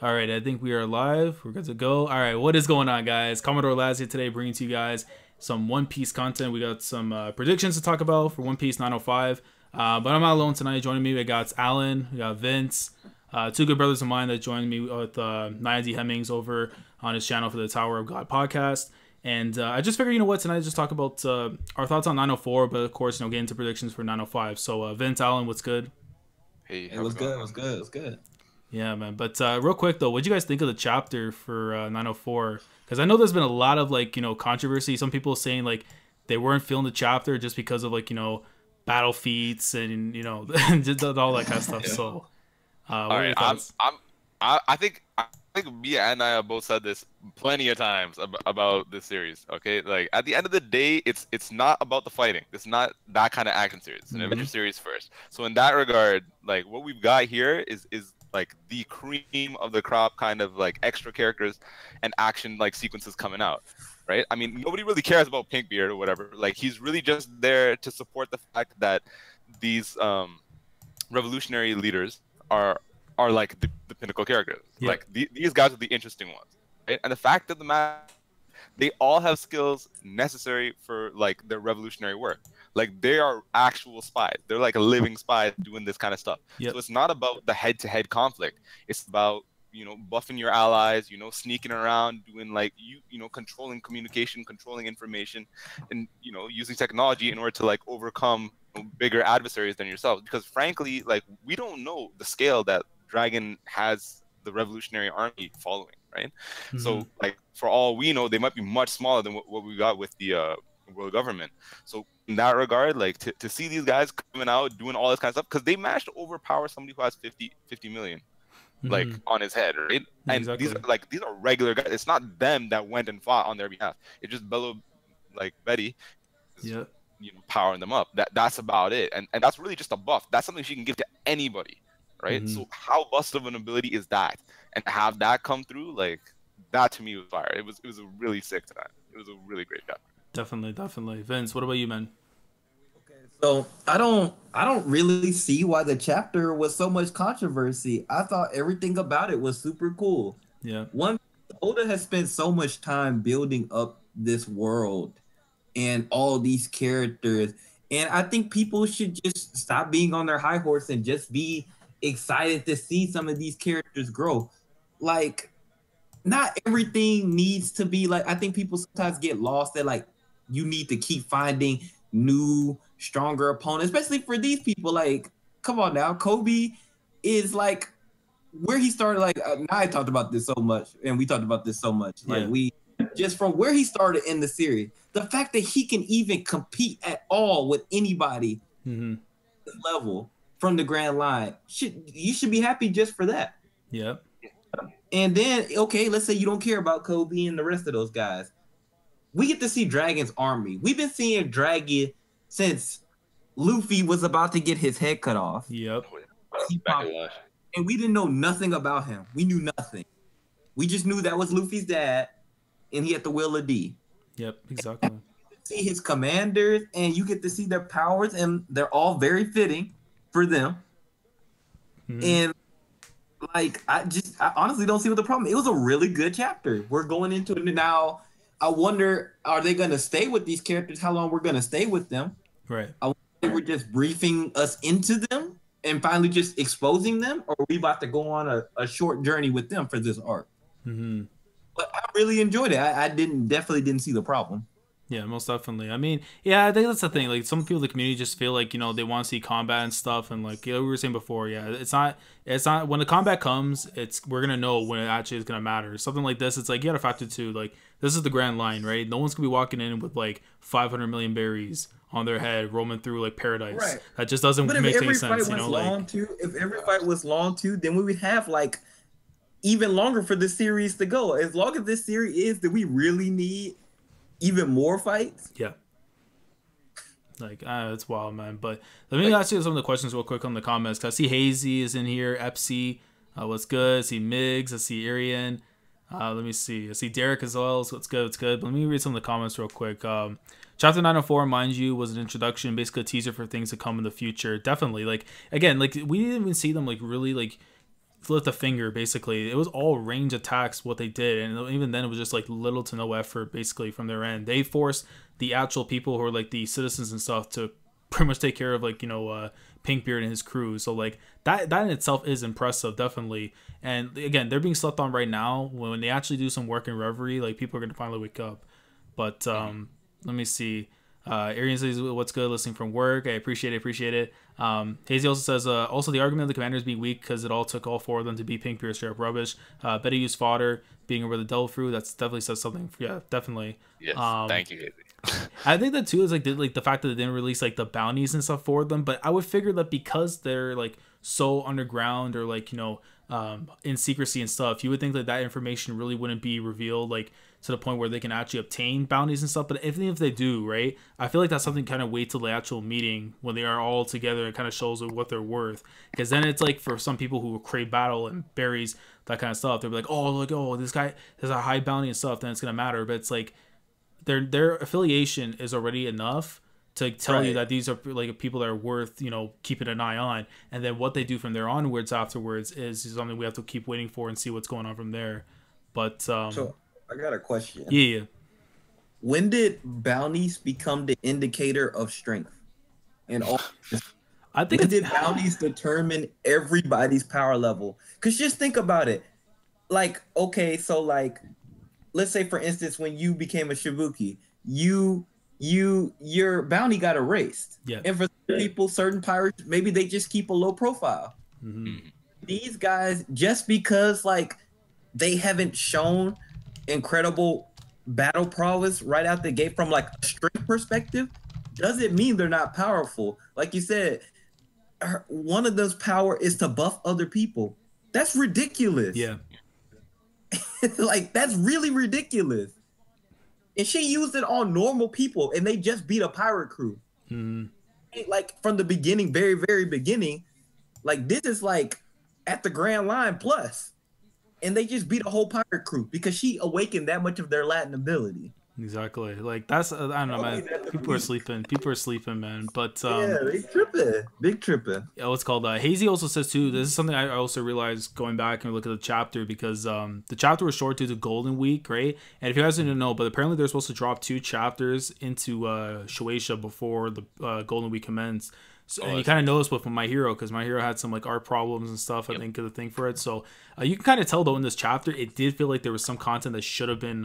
All right, I think we are live. We're good to go. All right, what is going on, guys? Commodore Laz here today, bringing to you guys some One Piece content. We got some predictions to talk about for One Piece 905. But I'm not alone tonight. Joining me, we got Alan, we got Vince, two good brothers of mine that joined me with Nia D. Hemmings over on his channel for the Tower of God podcast. And I just figured, you know what, tonight just talk about our thoughts on 904, but of course, get into predictions for 905. So Vince, Alan, what's good? Hey, it was good. It was good. It was good. Yeah, man. But real quick though, what do you guys think of the chapter for 904? Because I know there's been a lot of controversy. Some people saying they weren't feeling the chapter just because of battle feats and just all that kind of stuff. Yeah. So, all right, I think me and I both said this plenty of times about this series. Okay, at the end of the day, it's not about the fighting. It's not that kind of action series. It's an adventure series first. So in that regard, what we've got here is the cream of the crop, kind of extra characters and action sequences coming out, right? I mean, nobody really cares about Pinkbeard or whatever. He's really just there to support the fact that these revolutionary leaders are the pinnacle characters. Yep. These guys are the interesting ones, right? And the fact of the matter, they all have skills necessary for their revolutionary work. They are actual spies. They're a living spies doing this kind of stuff. Yep. So it's not about the head-to-head conflict. It's about buffing your allies, sneaking around, doing controlling communication, controlling information, and using technology in order to overcome bigger adversaries than yourselves. Because frankly, we don't know the scale that Dragon has the revolutionary army following, right? Mm-hmm. So for all we know, they might be much smaller than what we got with the world government. So in that regard, to see these guys coming out doing all this kind of stuff, because they managed to overpower somebody who has 50 million on his head, right? And exactly. these are regular guys. It's not them that went and fought on their behalf. It's just Bello Betty is, powering them up. That's about it. And that's really just a buff. That's something she can give to anybody, right? So how busted of an ability is that? And to have that come through, that to me was fire. It was a really sick tonight. It was a really great chapter. Definitely. Vince, what about you, man? Okay, so I don't really see why the chapter was so much controversy. I thought everything about it was super cool. Yeah. Oda has spent so much time building up this world and all these characters, and I think people should just stop being on their high horse and just be excited to see some of these characters grow. Not everything needs to be I think people sometimes get lost that you need to keep finding new, stronger opponents, especially for these people. Come on now, Kobe is where he started. I talked about this so much, and we talked about this so much. We just from where he started in the series, the fact that he can even compete at all with anybody level from the Grand Line, you should be happy just for that. Yeah. And then, okay, let's say you don't care about Kobe and the rest of those guys. We get to see Dragon's army. We've been seeing Dragon since Luffy was about to get his head cut off. Yep. And we didn't know nothing about him. We knew nothing. We just knew that was Luffy's dad, and he had the will of D. Yep, exactly. And you see his commanders, and you get to see their powers, and they're all very fitting for them. And I honestly don't see what the problem is. It was a really good chapter. We're going into it now. I wonder, are they going to stay with these characters? How long we're going to stay with them? Right. I wonder if we're just briefing us into them and finally just exposing them, or are we about to go on a short journey with them for this arc? But I really enjoyed it. I definitely didn't see the problem. Yeah, most definitely. I mean, yeah, I think that's the thing. Some people in the community just feel they want to see combat and stuff, and we were saying before, it's not when the combat comes, we're gonna know when it actually is gonna matter. Something like this, it's you gotta factor too. This is the Grand Line, right? No one's gonna be walking in with 500 million berries on their head, roaming through paradise. Right. That just doesn't make any sense. If every fight was long too, then we would have even longer for this series to go. As long as this series is, that we really need even more fights. Yeah. It's wild, man. But let me ask you some of the questions real quick on the comments. Cause I see Hazy is in here. Epsy, what's good? I see Migs. I see Arian. Let me see. I see Derek as well. So what's good? It's good. But let me read some of the comments real quick. Chapter 904, mind you, was an introduction, basically a teaser for things to come in the future. Definitely. Again, we didn't even see them really lift a finger. Basically, it was all range attacks what they did, and even then it was just like little to no effort basically from their end. They forced the actual people who are like the citizens and stuff to pretty much take care of like Pinkbeard and his crew. So like that in itself is impressive, definitely. And again, they're being slept on right now. When they actually do some work in Reverie, like people are gonna finally wake up. But let me see. Arian says, "What's good? Listening from work. I appreciate it. Hazy also says, also the argument of the commanders being weak because it all took all 4 of them to beat Pinkbeard straight up rubbish. Better use fodder, being over the devil fruit. That's definitely says something. Yeah, definitely. Yes, thank you, Hazy. I think that too is like the fact that they didn't release like the bounties and stuff for them. But I would figure that because they're like so underground or like in secrecy and stuff, you would think that information really wouldn't be revealed like to the point where they can actually obtain bounties and stuff. But even if they do, right, I feel like that's something kind of wait till the actual meeting when they are all together. It kind of shows what they're worth, because then it's like for some people who crave battle and berries, that kind of stuff, they'll be like, oh, this guy has a high bounty and stuff, then it's gonna matter. But it's like their affiliation is already enough to tell you that these are like people that are worth keeping an eye on, and then what they do from there onwards afterwards is something we have to keep waiting for and see what's going on from there. But so I got a question. Yeah. When did bounties become the indicator of strength? And all I think when did bounties determine everybody's power level? Because just think about it. Like, okay, so like, let's say for instance, when you became a Shibuki, your bounty got erased. Yeah. And for people, certain pirates, maybe they just keep a low profile. Mm-hmm. These guys, just because like they haven't shown incredible battle prowess right out the gate from like a strength perspective, doesn't mean they're not powerful. Like you said, one of those power is to buff other people. That's ridiculous. Yeah. Like that's really ridiculous. And she used it on normal people, and they just beat a pirate crew. Mm-hmm. Like from the beginning, very, very beginning, like this is like at the Grand Line plus. And they just beat a whole pirate crew because she awakened that much of their Latin ability. Exactly. Like that's I don't know, man. People are sleeping, man. But yeah, they tripping, big tripping. Yeah, what's called Hazy also says too. This is something I also realized going back and look at the chapter, because the chapter was short due to Golden Week, right? And if you guys didn't know, but apparently they're supposed to drop 2 chapters into Shueisha before the Golden Week commenced. So, and you kind of notice with My Hero, because My Hero had some like art problems and stuff, I think, of the thing for it. So you can kind of tell though in this chapter, it did feel like there was some content that should have been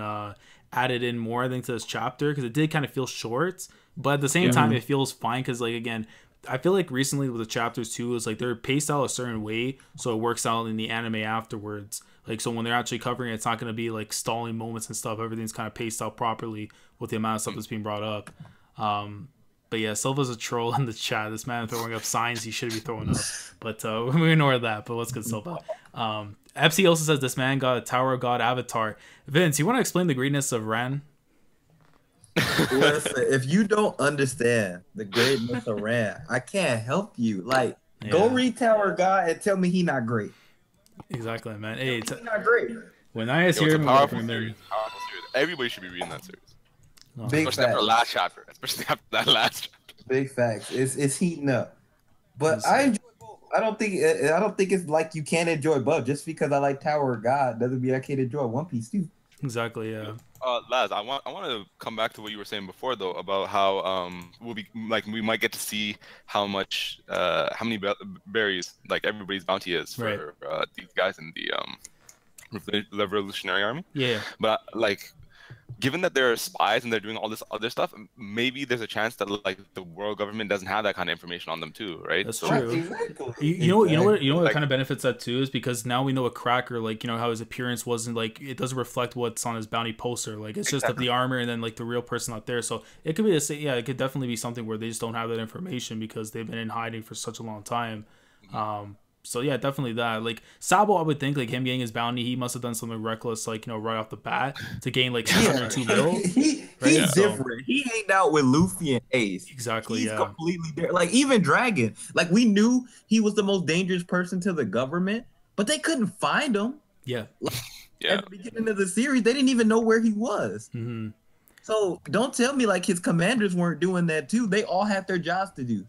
added in more, I think, to this chapter, because it did kind of feel short, but at the same time it feels fine, because like again, I feel like recently with the chapters too is like they're paced out a certain way so it works out in the anime afterwards. Like, so when they're actually covering it, it's not going to be like stalling moments and stuff. Everything's kind of paced out properly with the amount of stuff that's being brought up. But yeah, Silva's a troll in the chat. This man throwing up signs he should be throwing up. But we ignore that. But what's good, Silva? FC also says this man got a Tower of God avatar. Vince, you want to explain the greatness of Ran? Listen, if you don't understand the greatness of Ran, I can't help you. Like, go read Tower of God and tell me he not great. Exactly, man. Hey, he's not great. When I was here, it's a powerful series. Everybody should be reading that series. Big especially after the last chapter. Especially after that last chapter. Big facts. It's heating up. But I enjoy both. I don't think it's like you can't enjoy both. Just because I like Tower of God doesn't mean I can't enjoy One Piece too. Exactly, yeah. Laz, I want to come back to what you were saying before though about how we might get to see how many berries like everybody's bounty is for these guys in the Revolutionary Army. Yeah. But like, given that they're spies and they're doing all this other stuff, maybe there's a chance that like the world government doesn't have that kind of information on them too, right? That's true. Exactly. You know what kind of benefits that too is because now we know a Cracker, like, you know, how his appearance wasn't like, it doesn't reflect what's on his bounty poster. Like, it's just the armor and then like the real person out there. So it could be it could definitely be something where they just don't have that information because they've been in hiding for such a long time. So yeah, definitely that. Like Sabo, I would think like him getting his bounty, he must have done something reckless, like, you know, right off the bat to gain like 602 mil. He's different. He hanged out with Luffy and Ace. Exactly. He's completely different. Like even Dragon, like we knew he was the most dangerous person to the government, but they couldn't find him. Yeah. At the beginning of the series, they didn't even know where he was. Mm-hmm. So don't tell me like his commanders weren't doing that too. They all had their jobs to do.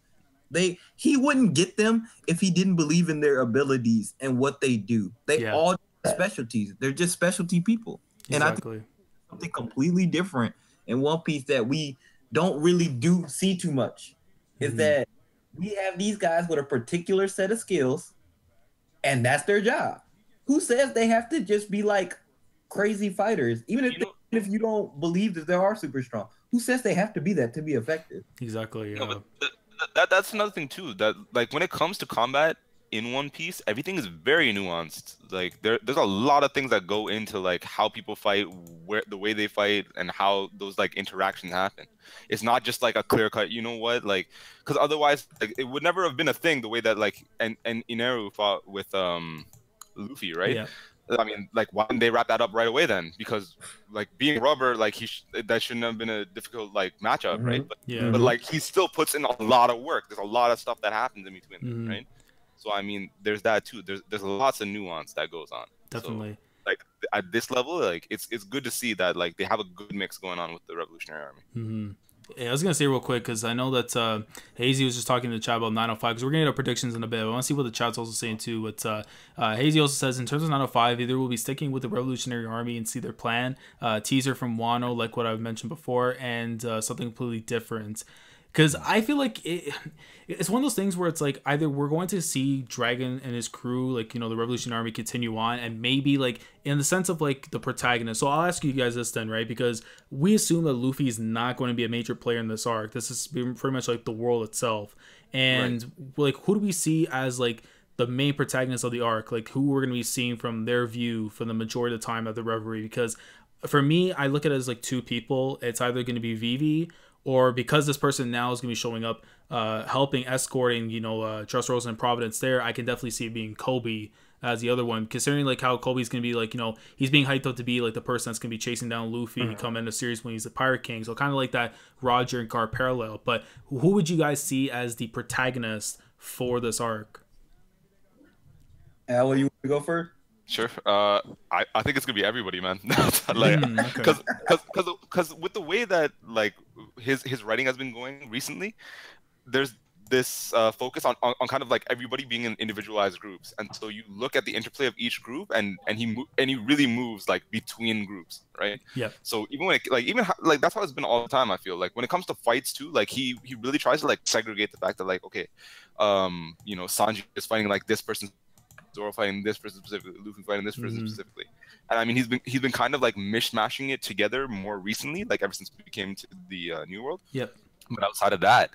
He wouldn't get them if he didn't believe in their abilities and what they do. They all specialties. They're just specialty people. And I think something completely different in One Piece that we don't really see too much is that we have these guys with a particular set of skills, and that's their job. Who says they have to just be like crazy fighters? Even if you don't believe that they are super strong, who says they have to be that to be effective? Exactly. Yeah. No, but that's another thing too. That like when it comes to combat in One Piece, everything is very nuanced. Like there's a lot of things that go into like how people fight, the way they fight, and how those like interactions happen. It's not just like a clear cut. You know what? Like because otherwise, like, it would never have been a thing the way that like and Inaru fought with Luffy, right? Yeah. I mean, like, why didn't they wrap that up right away then? Because, like, being rubber, like, that shouldn't have been a difficult, like, matchup, right? But, but, like, he still puts in a lot of work. There's a lot of stuff that happens in between, right? So, I mean, there's that, too. There's lots of nuance that goes on. Definitely. So, like, at this level, like, it's good to see that, like, they have a good mix going on with the Revolutionary Army. Yeah, I was going to say real quick, because I know that Hazy was just talking to the chat about 905, because we're going to get our predictions in a bit. I want to see what the chat's also saying, too. But Hazy also says, in terms of 905, either we'll be sticking with the Revolutionary Army and see their plan, teaser from Wano, like what I've mentioned before, and something completely different. Because I feel like it's one of those things where it's like either we're going to see Dragon and his crew, like, you know, the Revolutionary Army continue on, and maybe like in the sense of like the protagonist. So I'll ask you guys this then, right? Because we assume that Luffy is not going to be a major player in this arc. This is pretty much like the world itself. And like, who do we see as like the main protagonist of the arc? Like, who we're going to be seeing from their view for the majority of the time at the Reverie? Because for me, I look at it as like two people. It's either going to be Vivi, or because this person now is going to be showing up, helping, escorting, you know, Trust Rose and Providence there, I can definitely see it being Kobe as the other one, considering like how Kobe's going to be like, you know, he's being hyped up to be like the person that's going to be chasing down Luffy come in a series when he's the Pirate King. So kind of like that Roger and Gar parallel. But who would you guys see as the protagonist for this arc? Al, you want to go first? Sure. I think it's gonna be everybody, man. Like, because with the way that like his writing has been going recently, there's this focus on kind of like everybody being in individualized groups, and so you look at the interplay of each group, and he really moves like between groups, right? Yeah. So even when that's how it's been all the time. I feel like when it comes to fights too, like he really tries to like segregate the fact that like, okay, you know, Sanji is fighting like this person, Zoro fighting this person specifically, Luffy fighting this person specifically, and I mean he's been kind of like mishmashing it together more recently, like ever since we came to the New World. Yep. But outside of that,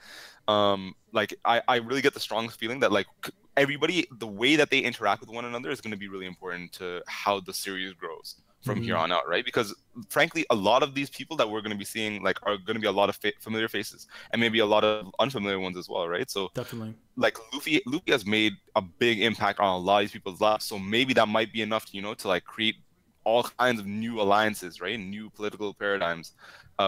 like I really get the strong feeling that like everybody, the way that they interact with one another is going to be really important to how the series grows from here on out, right? Because frankly, a lot of these people that we're going to be seeing like are going to be a lot of familiar faces, and maybe a lot of unfamiliar ones as well, right? So definitely, like Luffy has made a big impact on a lot of these people's lives, so maybe that might be enough, you know, to like create all kinds of new alliances, right? New political paradigms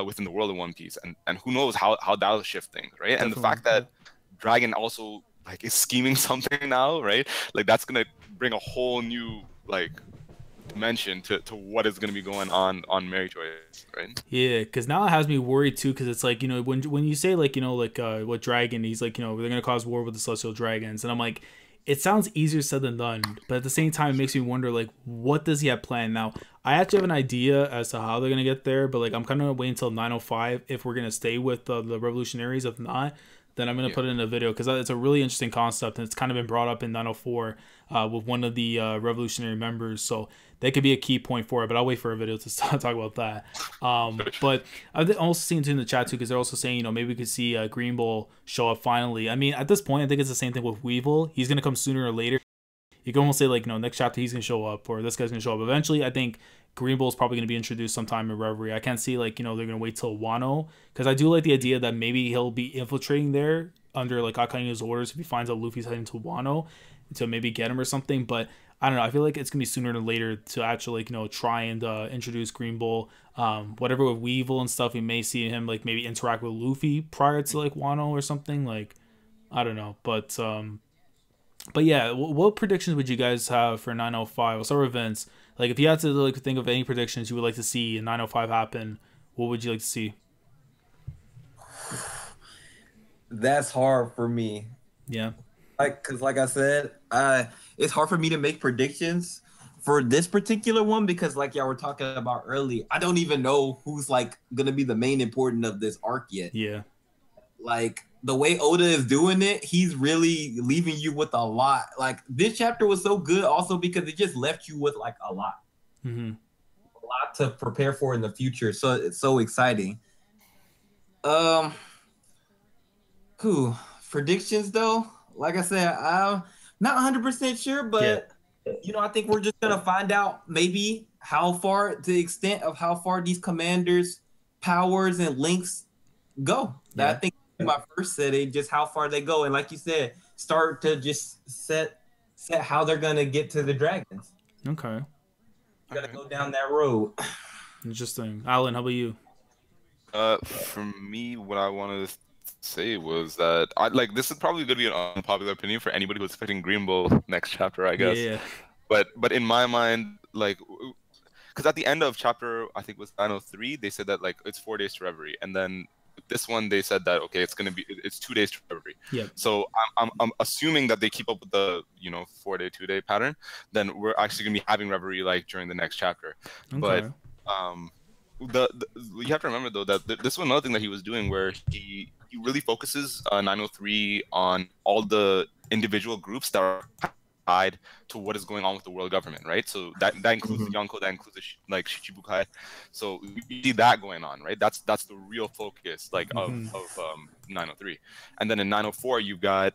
within the world of One Piece, and who knows how that'll shift things, right? Definitely. And the fact that Dragon also like is scheming something now, right? Like that's gonna bring a whole new like dimension to what is going to be going on Mary Choice, right? Yeah, because now it has me worried too, because it's like, you know, when you say like, you know, like what Dragon, he's like, you know, they're going to cause war with the Celestial Dragons, and I'm like, it sounds easier said than done, but at the same time it makes me wonder like, what does he have planned? Now I actually have an idea as to how they're going to get there, but like I'm kind of waiting until 905 if we're going to stay with the Revolutionaries. If not, then I'm going to put it in a video, because it's a really interesting concept, and it's kind of been brought up in 904 with one of the revolutionary members, so that could be a key point for it, but I'll wait for a video to talk about that. But I've also seen it in the chat too, because they're also saying, you know, maybe we could see Green Bull show up finally. I mean, at this point, I think it's the same thing with Weevil. He's going to come sooner or later. You can almost say like, you know, next chapter he's going to show up, or this guy's going to show up. Eventually, I think Green Bull is probably going to be introduced sometime in Reverie. I can't see like, you know, they're going to wait till Wano, because I do like the idea that maybe he'll be infiltrating there under like Akanu's orders if he finds out Luffy's heading to Wano to maybe get him or something. But I don't know. I feel like it's gonna be sooner than later to actually, like, you know, try and introduce Green Bull. Whatever with Weevil and stuff, we may see him like maybe interact with Luffy prior to like Wano or something. Like, I don't know. But yeah, what predictions would you guys have for 905? I'll start with Vince. Like, if you had to like think of any predictions you would like to see in 905 happen, what would you like to see? That's hard for me. Yeah. Because like I said, it's hard for me to make predictions for this particular one because like y'all were talking about earlier, I don't even know who's like gonna be the main important of this arc yet. Yeah. Like the way Oda is doing it, he's really leaving you with a lot. Like this chapter was so good also because it just left you with like a lot. Mm-hmm. A lot to prepare for in the future. So it's so exciting. Cool. Predictions though, like I said, I'm not 100% sure, but I think we're just gonna find out maybe how far, the extent of how far these commanders' powers and links go. Yeah. I think my first setting, just how far they go, and like you said, start to just set how they're gonna get to the dragons. Okay. You gotta go down that road. Interesting. Alan, how about you? For me, what I wanted to say was that this is probably going to be an unpopular opinion for anybody who's expecting Green Bull next chapter, I guess. Yeah. But in my mind, like, because at the end of chapter, I think it was 903, they said that like it's 4 days to Reverie, and then this one they said that okay, it's 2 days to Reverie. Yeah. So I'm assuming that they keep up with the 4-day 2-day pattern. Then we're actually gonna be having Reverie like during the next chapter. Okay. But you have to remember though that this was another thing that he was doing where he really focuses 903 on all the individual groups that are tied to what is going on with the world government, right? So that includes the Yonko, that includes like Shichibukai. So you see that going on, right? That's the real focus like of 903. And then in 904 you've got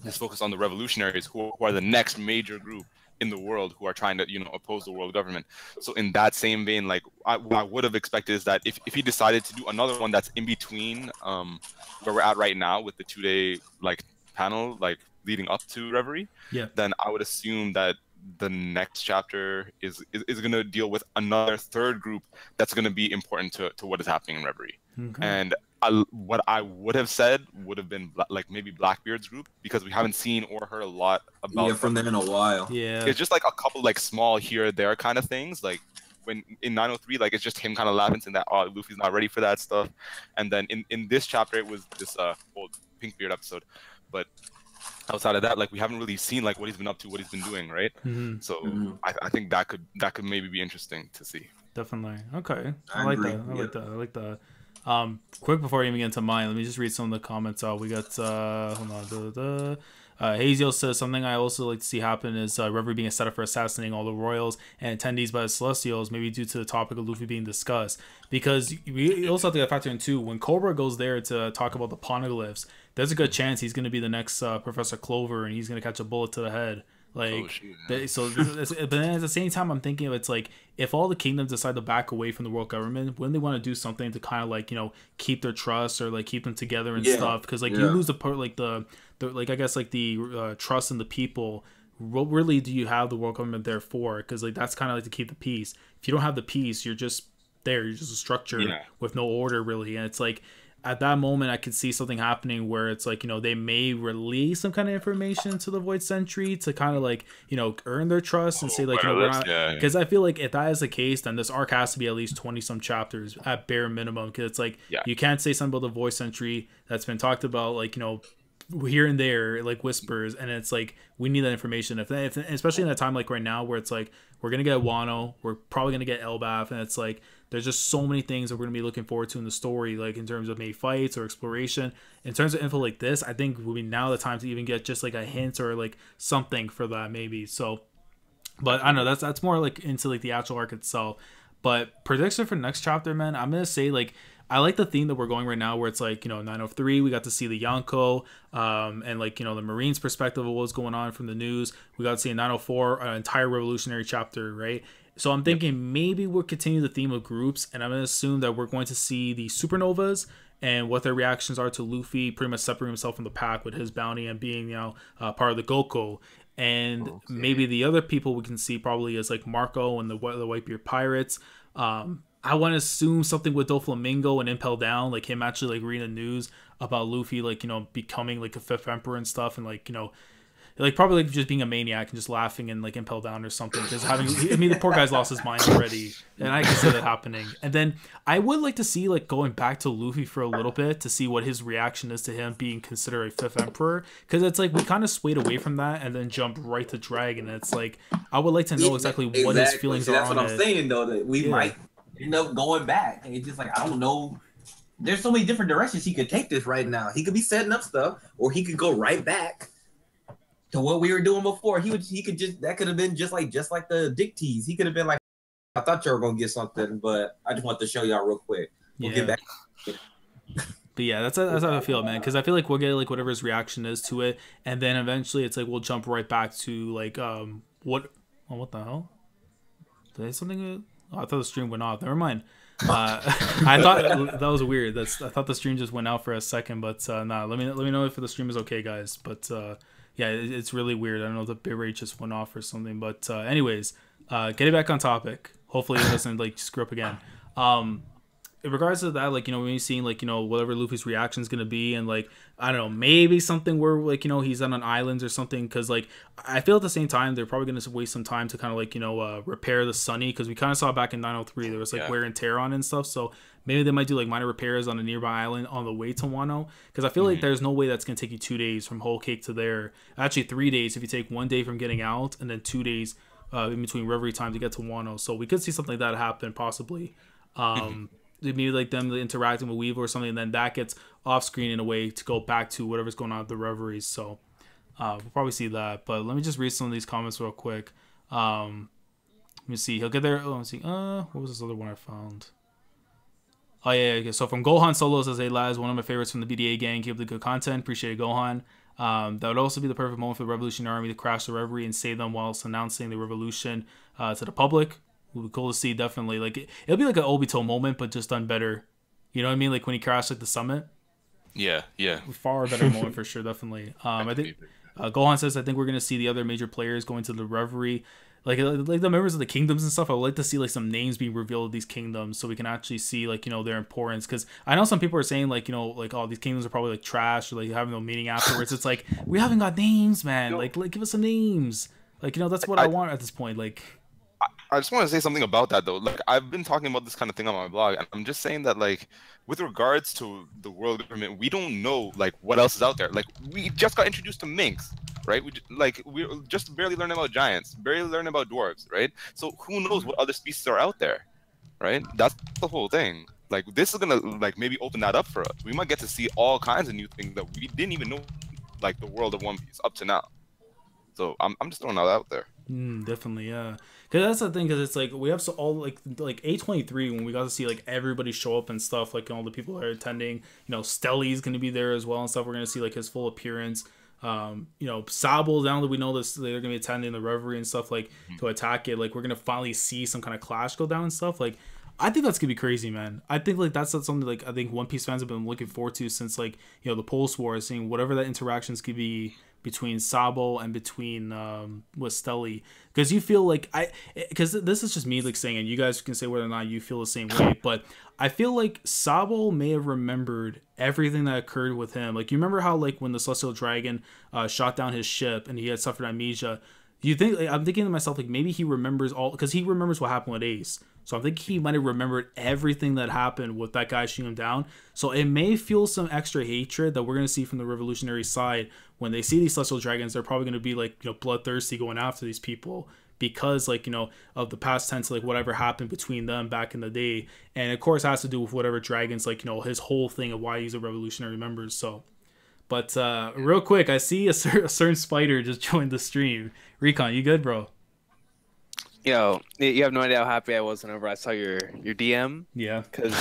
this focus on the revolutionaries who are the next major group in the world who are trying to oppose the world government. So in that same vein, like what I would have expected is that if he decided to do another one that's in between where we're at right now with the 2-day like panel like leading up to Reverie, then I would assume that the next chapter is going to deal with another third group that's going to be important to what is happening in Reverie. Okay. And what I would have said would have been like maybe Blackbeard's group, because we haven't seen or heard a lot about from them in a while. Yeah, it's just like a couple like small here or there kind of things. Like when in 903, like it's just him kind of laughing saying that Luffy's not ready for that stuff. And then in this chapter it was this old Pinkbeard episode, but outside of that, like we haven't really seen like what he's been up to, what he's been doing, right? So I think that could maybe be interesting to see. Definitely. Okay, I like that. Quick before I even get into mine, let me just read some of the comments. We got hold on. Haziel says something I also like to see happen is Reverie being a setup for assassinating all the royals and attendees by the Celestials, maybe due to the topic of Luffy being discussed. Because we also have to factor in too, when Cobra goes there to talk about the Poneglyphs, there's a good chance he's going to be the next Professor Clover, and he's going to catch a bullet to the head. Like, but then at the same time, I'm thinking of it's like if all the kingdoms decide to back away from the world government, wouldn't they want to do something to kind of like keep their trust or like keep them together and stuff? Because like you lose the part like the like I guess like the trust in the people. What really do you have the world government there for? Because like that's kind of like to keep the peace. If you don't have the peace, you're just there. You're just a structure with no order really, and it's like. At that moment, I could see something happening where it's like, they may release some kind of information to the Void Sentry to kind of like, earn their trust and say like, we're not, because I feel like if that is the case, then this arc has to be at least 20 some chapters at bare minimum. Because it's like, you can't say something about the Void Sentry that's been talked about, like, here and there, like whispers, and it's like we need that information. If especially in a time like right now where it's like we're gonna get Wano, we're probably gonna get Elbaf, and it's like there's just so many things that we're gonna be looking forward to in the story, like in terms of maybe fights or exploration. In terms of info like this, I think will be now the time to even get just like a hint or like something for that maybe. So, but I don't know, that's more like into like the actual arc itself. But prediction for next chapter, man, I'm gonna say like. I like the theme that we're going right now where it's like, 903, we got to see the Yonko, and like, the Marines' perspective of what's going on from the news. We got to see in 904, an entire revolutionary chapter, right? So I'm thinking maybe we'll continue the theme of groups, and I'm going to assume that we're going to see the supernovas and what their reactions are to Luffy pretty much separating himself from the pack with his bounty and being, part of the Goko. And maybe the other people we can see probably is like Marco and the Whitebeard Pirates. I want to assume something with Doflamingo and Impel Down, like him actually like reading the news about Luffy, like, becoming like a fifth emperor and stuff. And like, like probably like just being a maniac and just laughing and like impel down or something. Because the poor guy's lost his mind already, and I can see that happening. And then I would like to see like going back to Luffy for a little bit to see what his reaction is to him being considered a fifth emperor. Because it's like we kind of swayed away from that and then jumped right to Dragon. It's like I would like to know exactly what his feelings are. That's on what I'm saying though. That we might end up going back. And it's just like I don't know. There's so many different directions he could take this right now. He could be setting up stuff, or he could go right back to what we were doing before. He could just that could have been just like the dick tease. He could have been like, I thought you were gonna get something, but I just want to show y'all real quick. We'll get back. But yeah, that's how I feel, man. Because I feel like we'll get like whatever his reaction is to it, and then eventually it's like we'll jump right back to like what the hell? Did I say something? Oh, I thought the stream went off. Never mind. I thought that was weird. I thought the stream just went out for a second, but nah. Let me know if the stream is okay, guys. But yeah, it's really weird. I don't know if the bitrate just went off or something. But anyways, getting back on topic. Hopefully it doesn't like screw up again. In regards to that, like, you know, when you're seeing like, you know, whatever Luffy's reaction is gonna be, and like, I don't know, maybe something where like, you know, he's on an island or something, because like I feel at the same time they're probably gonna waste some time to kind of like, you know, repair the Sunny, because we kind of saw back in 903 there was like wear and tear on and stuff, so maybe they might do like minor repairs on a nearby island on the way to Wano, because I feel like there's no way that's gonna take you 2 days from Whole Cake to there. Actually 3 days if you take 1 day from getting out and then 2 days in between Reverie time to get to Wano. So we could see something like that happen possibly. Maybe like them interacting with Weevil or something, and then that gets off screen in a way to go back to whatever's going on with the Reveries. So we'll probably see that. But let me just read some of these comments real quick. Let me see. He'll get there. Oh, let me see. What was this other one I found? Oh yeah. Okay. So from Gohan Solo says, "Hey lads, one of my favorites from the BDA gang. Keep up the good content. Appreciate it, Gohan. That would also be the perfect moment for the Revolutionary Army to crash the Reverie and save them whilst announcing the revolution to the public. It would be cool to see, definitely. Like it'll be like an Obito moment, but just done better. You know what I mean? Like when he crashed like the summit. Yeah. Far better moment for sure, definitely. I think Gohan says, I think we're gonna see the other major players going to the Reverie, like the members of the kingdoms and stuff. I would like to see like some names being revealed of these kingdoms, so we can actually see like, you know, their importance. Because I know some people are saying like, you know, like, oh, these kingdoms are probably like trash, or like having no meaning afterwards. It's like we haven't got names, man. Like give us some names. Like, you know, that's what I want at this point. Like. I just want to say something about that though. Like I've been talking about this kind of thing on my blog, and I'm just saying that like with regards to the world government, we don't know like what else is out there. Like we just got introduced to minks, right? We're just barely learning about giants, barely learning about dwarves, right? So who knows what other species are out there, right? That's the whole thing. Like this is gonna like maybe open that up for us. We might get to see all kinds of new things that we didn't even know, like the world of One Piece up to now. So I'm just throwing that out there. Definitely, yeah. Because that's the thing. Because it's like we have all like A23 when we got to see like everybody show up and stuff. Like all the people that are attending. You know, Stelly's gonna be there as well and stuff. We're gonna see like his full appearance. You know, Sabo, now that we know this, they're gonna be attending the Reverie and stuff like to attack it. Like we're gonna finally see some kind of clash go down and stuff. Like I think that's gonna be crazy, man. I think like that's something like I think One Piece fans have been looking forward to since like, you know, the Pulse War, seeing whatever that interactions could be between Sabo and between with Stelly, because you feel like because this is just me like saying, and you guys can say whether or not you feel the same way, but I feel like Sabo may have remembered everything that occurred with him. Like you remember how like when the Celestial Dragon shot down his ship and he had suffered amnesia. Do you think, like, I'm thinking to myself, like maybe he remembers all, because he remembers what happened with Ace. So I'm thinking he might have remembered everything that happened with that guy shooting him down. So it may fuel some extra hatred that we're going to see from the revolutionary side. When they see these Celestial Dragons, they're probably going to be like, you know, bloodthirsty going after these people because, like, you know, of the past tense, like whatever happened between them back in the day. And of course it has to do with whatever dragons, like, you know, his whole thing of why he's a revolutionary member. So, but real quick, I see a certain spider just joined the stream. Recon, you good, bro? Yo, you have no idea how happy I was whenever I saw your DM. Yeah. Because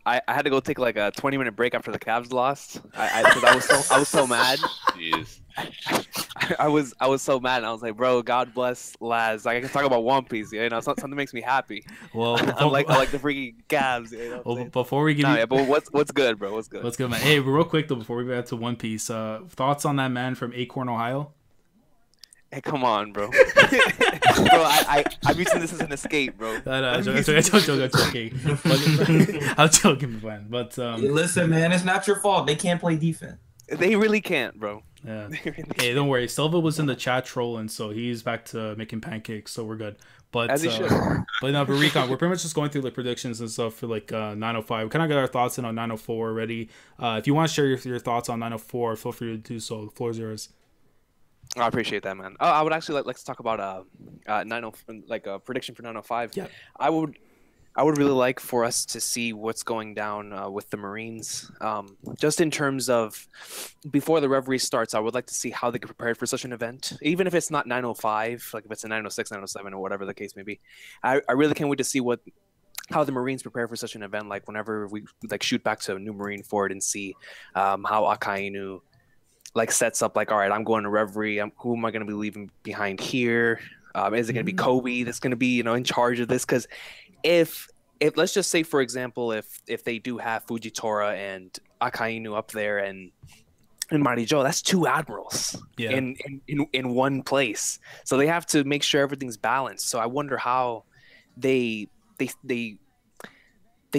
I had to go take like a 20-minute break after the Cavs lost. I was so mad. Jeez. I was so mad, and I was like, bro, God bless Laz. Like I can talk about One Piece, you know, something makes me happy. Well, I like the freaking Cavs. You know well, before we get but what's good, bro? What's good? What's good, man? Hey, real quick though, before we get to One Piece, thoughts on that man from Acorn, Ohio? Hey, come on, bro. Bro, I'm using this as an escape, bro. I'm joking. I'm joking, man. But listen, man, it's not your fault. They can't play defense. They really can't, bro. Yeah. Hey, don't worry. Silva was in the chat trolling, so he's back to making pancakes, so we're good. But As he should. but no, but Recon, we're pretty much just going through like predictions and stuff for like 905. We kind of got our thoughts in on 904 already. If you want to share your thoughts on 904, feel free to do so. The floor is yours. I appreciate that, man. I would actually like to talk about 90 like a prediction for 905. Yeah. I would really like for us to see what's going down with the Marines. Just in terms of before the Reverie starts, I would like to see how they get prepared for such an event. Even if it's not 905, like if it's a 906, 907, or whatever the case may be. I really can't wait to see how the Marines prepare for such an event. Like whenever we like shoot back to New Marine Ford and see how Akainu like sets up like, all right, I'm going to Reverie. Who am I going to be leaving behind here? Is it going to be Kobe that's going to be, in charge of this? Because if let's just say, for example, if they do have Fujitora and Akainu up there and Mighty Joe, that's two admirals in one place. So they have to make sure everything's balanced. So I wonder how they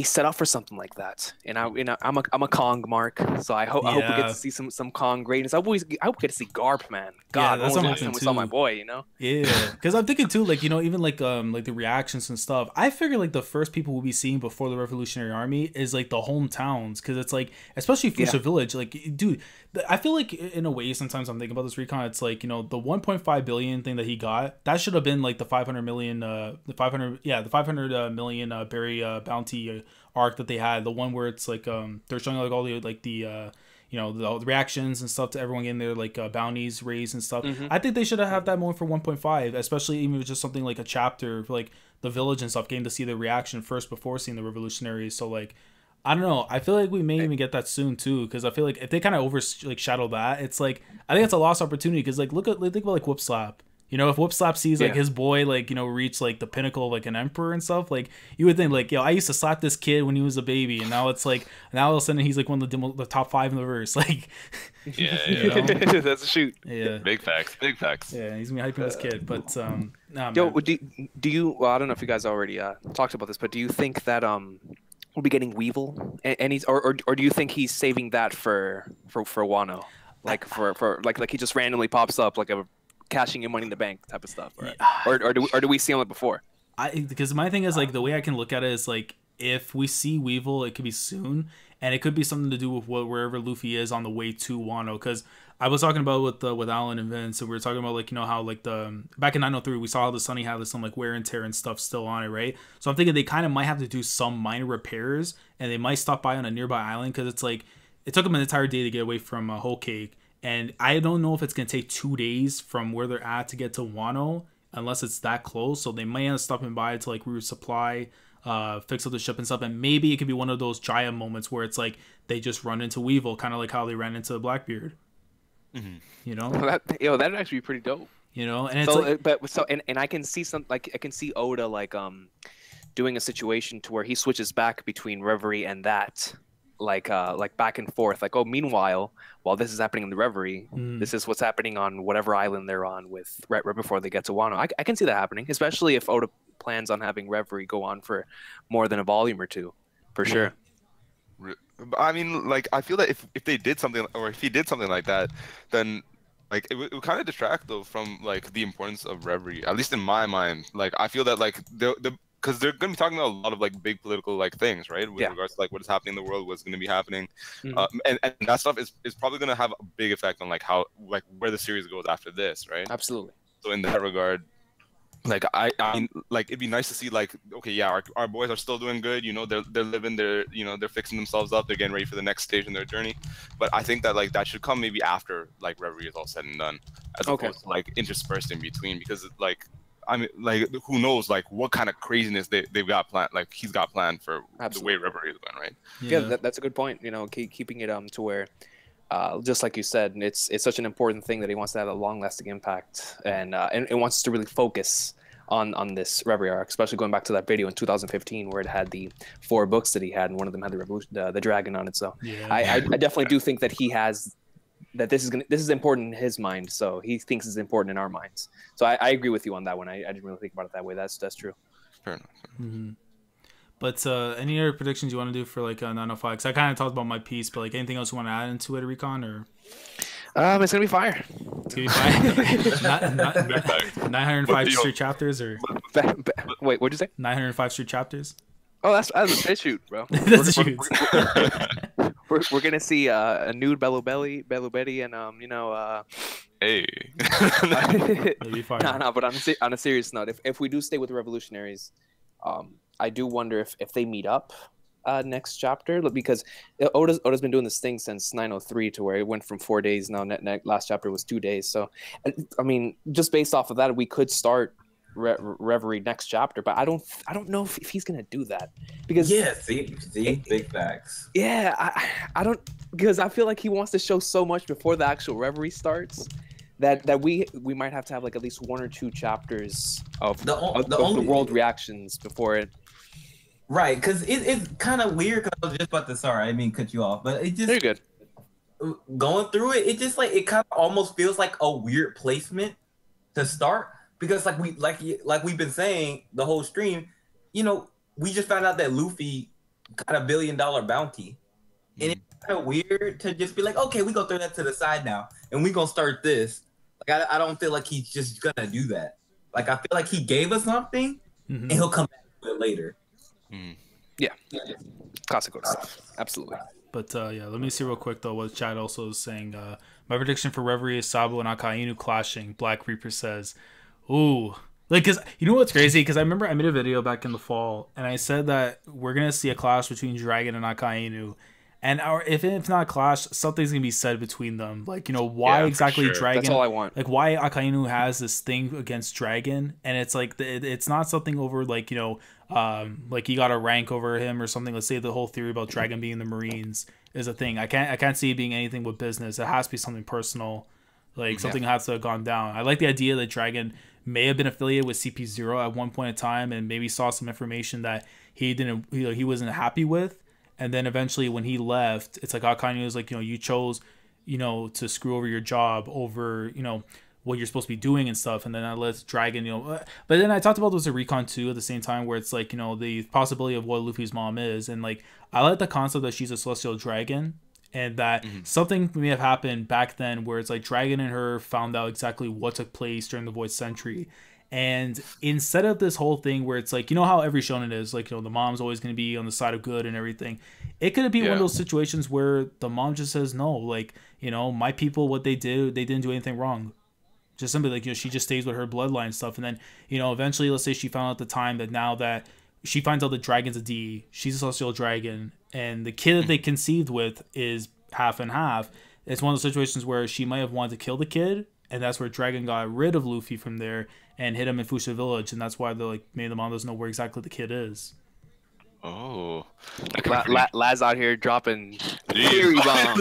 set up for something like that. And I'm a Kong mark, so I hope we get to see some Kong greatness. I hope we get to see Garp, man. God, that's what I'm we saw my boy, Yeah, because I'm thinking too, like even like the reactions and stuff. I figure like the first people we'll be seeing before the Revolutionary Army is like the hometowns, because it's like, especially Fuchsia Village, like dude, I feel like in a way sometimes I'm thinking about this Recon. It's like the 1.5 billion thing that he got, that should have been like the 500 million, the 500 million berry bounty arc that they had, the one where it's like they're showing like all the like the reactions and stuff to everyone getting their like bounties raised and stuff. I think they should have had that more for 1.5, especially even if it's just something like a chapter for like the village and stuff, getting to see the reaction first before seeing the revolutionaries. So like, I don't know, I feel like we may even get that soon too, because I feel like if they kind of overshadow that, it's like, I think it's a lost opportunity, because like think about like Whoop Slap. If Whoop Slap sees like his boy like reach like the pinnacle of like an emperor and stuff, like you would think like, I used to slap this kid when he was a baby, and now it's like, now all of a sudden he's like one of the top 5 in the verse, like that's a shoot. Big facts. Yeah, he's gonna be hyping this kid. But do you well, I don't know if you guys already talked about this, but do you think that we'll be getting Weevil, and he's or do you think he's saving that for Wano, like for like he just randomly pops up like a cashing in Money in the Bank type of stuff, right? or do we see him like before? Because my thing is like, the way I can look at it is like, if we see Weevil, it could be soon, and it could be something to do with wherever Luffy is on the way to Wano. Because I was talking about with Alan and Vince, and we were talking about like how like the back in 903 we saw how the Sunny had some like wear and tear and stuff still on it, right? So I'm thinking they kind of might have to do some minor repairs, and they might stop by on a nearby island, because it's like it took them an entire day to get away from Whole Cake. And I don't know if it's going to take 2 days from where they're at to get to Wano, unless it's that close. So they might end up stopping by to like resupply, fix up the ship and stuff. And maybe it could be one of those Jaya moments where it's like they just run into Weevil, kind of like how they ran into Blackbeard. That'd actually be pretty dope. And it's and I can see I can see Oda like doing a situation to where he switches back between Reverie and that. Like back and forth, like, meanwhile, while this is happening in the Reverie, this is what's happening on whatever island they're on with right before they get to Wano. I can see that happening, especially if Oda plans on having Reverie go on for more than a volume or two, for sure. I mean, like, I feel that if they did something, or if he did something like that, then like it would kind of distract though from like the importance of Reverie, at least in my mind. Like, I feel that like because they're going to be talking about a lot of like big political like things, right? With regards to like what is happening in the world, what's going to be happening, and that stuff is probably going to have a big effect on like how like where the series goes after this, right? Absolutely. So in that regard, like I mean, like it'd be nice to see like, okay, yeah, our boys are still doing good, they're living, they're fixing themselves up, they're getting ready for the next stage in their journey. But I think that like that should come maybe after like Reverie is all said and done, as opposed to like interspersed in between, because like, I mean, like, who knows, like, what kind of craziness they've got planned, like, he's got planned for the way Reverie is going, right? Yeah, that's a good point. Keeping it to where, just like you said, it's such an important thing that he wants to have a long-lasting impact, and wants to really focus on this Reverie arc, especially going back to that video in 2015 where it had the 4 books that he had, and one of them had the dragon on it. So I definitely do think that he has. That this is important in his mind, so he thinks it's important in our minds. So I agree with you on that one. I didn't really think about it that way. That's true. Fair enough. But any other predictions you want to do for like 905? Because I kind of talked about my piece, but like anything else you want to add into it, Recon? Or It's gonna be fire. It's gonna be fine. not 905 straight chapters or Wait, what'd you say? 905 straight chapters. Oh, that's a shoot, bro. That's a shoot. We're gonna see a nude Bello Betty, and Hey. It'll be fine. No. But on a serious note, if we do stay with the Revolutionaries, I do wonder if they meet up next chapter, because Oda's been doing this thing since 903 to where it went from 4 days. Now last chapter was 2 days. So I mean, just based off of that, we could start Reverie next chapter, but I don't know if he's gonna do that, because see, big facts. Yeah, I don't, because I feel like he wants to show so much before the actual Reverie starts that we might have to have like at least 1 or 2 chapters of the world reactions before it. Right, because it's kind of weird. Because I was just about to, sorry, I didn't mean to cut you off, but it just, you're good. Going through it, it just like, it kind of almost feels like a weird placement to start, because like we've been saying the whole stream, we just found out that Luffy got $1 billion bounty, and it's kind of weird to just be like, okay, we gonna throw that to the side now, and we gonna start this. Like I don't feel like he's just gonna do that. Like I feel like he gave us something, and he'll come back to it later. Yeah. Classic stuff. Absolutely. But yeah, let me see real quick though what Chad also is saying. My prediction for Reverie is Sabo and Akainu clashing. Black Reaper says, ooh. Like, cause you know what's crazy? Because I remember I made a video back in the fall, and I said that we're gonna see a clash between Dragon and Akainu, and if not a clash, something's gonna be said between them. Like, why exactly Dragon? That's all I want. Like, why Akainu has this thing against Dragon, and it's like it's not something over like like he got a rank over him or something. Let's say the whole theory about Dragon being the Marines is a thing. I can't see it being anything with business. It has to be something personal. Like something has to have gone down. I like the idea that Dragon may have been affiliated with CP0 at one point in time, and maybe saw some information that he wasn't happy with, and then eventually when he left, it's like Akainu was like, you chose, to screw over your job over, what you're supposed to be doing and stuff, and then I let Dragon, but then I talked about this at Recon too at the same time, where it's like, the possibility of what Luffy's mom is, and like I like the concept that she's a celestial dragon, and that something may have happened back then where it's like Dragon and her found out exactly what took place during the Void Century. And instead of this whole thing where it's like, how every shonen is, like, the mom's always going to be on the side of good and everything. It could be one of those situations where the mom just says, no, like, my people, what they did, they didn't do anything wrong. Just simply like, she just stays with her bloodline stuff. And then, eventually, let's say she found out at the time that now that she finds out that Dragon's a D, she's a celestial dragon, and the kid that they conceived with is half and half. It's one of those situations where she might have wanted to kill the kid, and that's where Dragon got rid of Luffy from there and hit him in Fuchsia Village, and that's why maybe the mom doesn't know where exactly the kid is. Oh, Laz out here dropping theory bombs.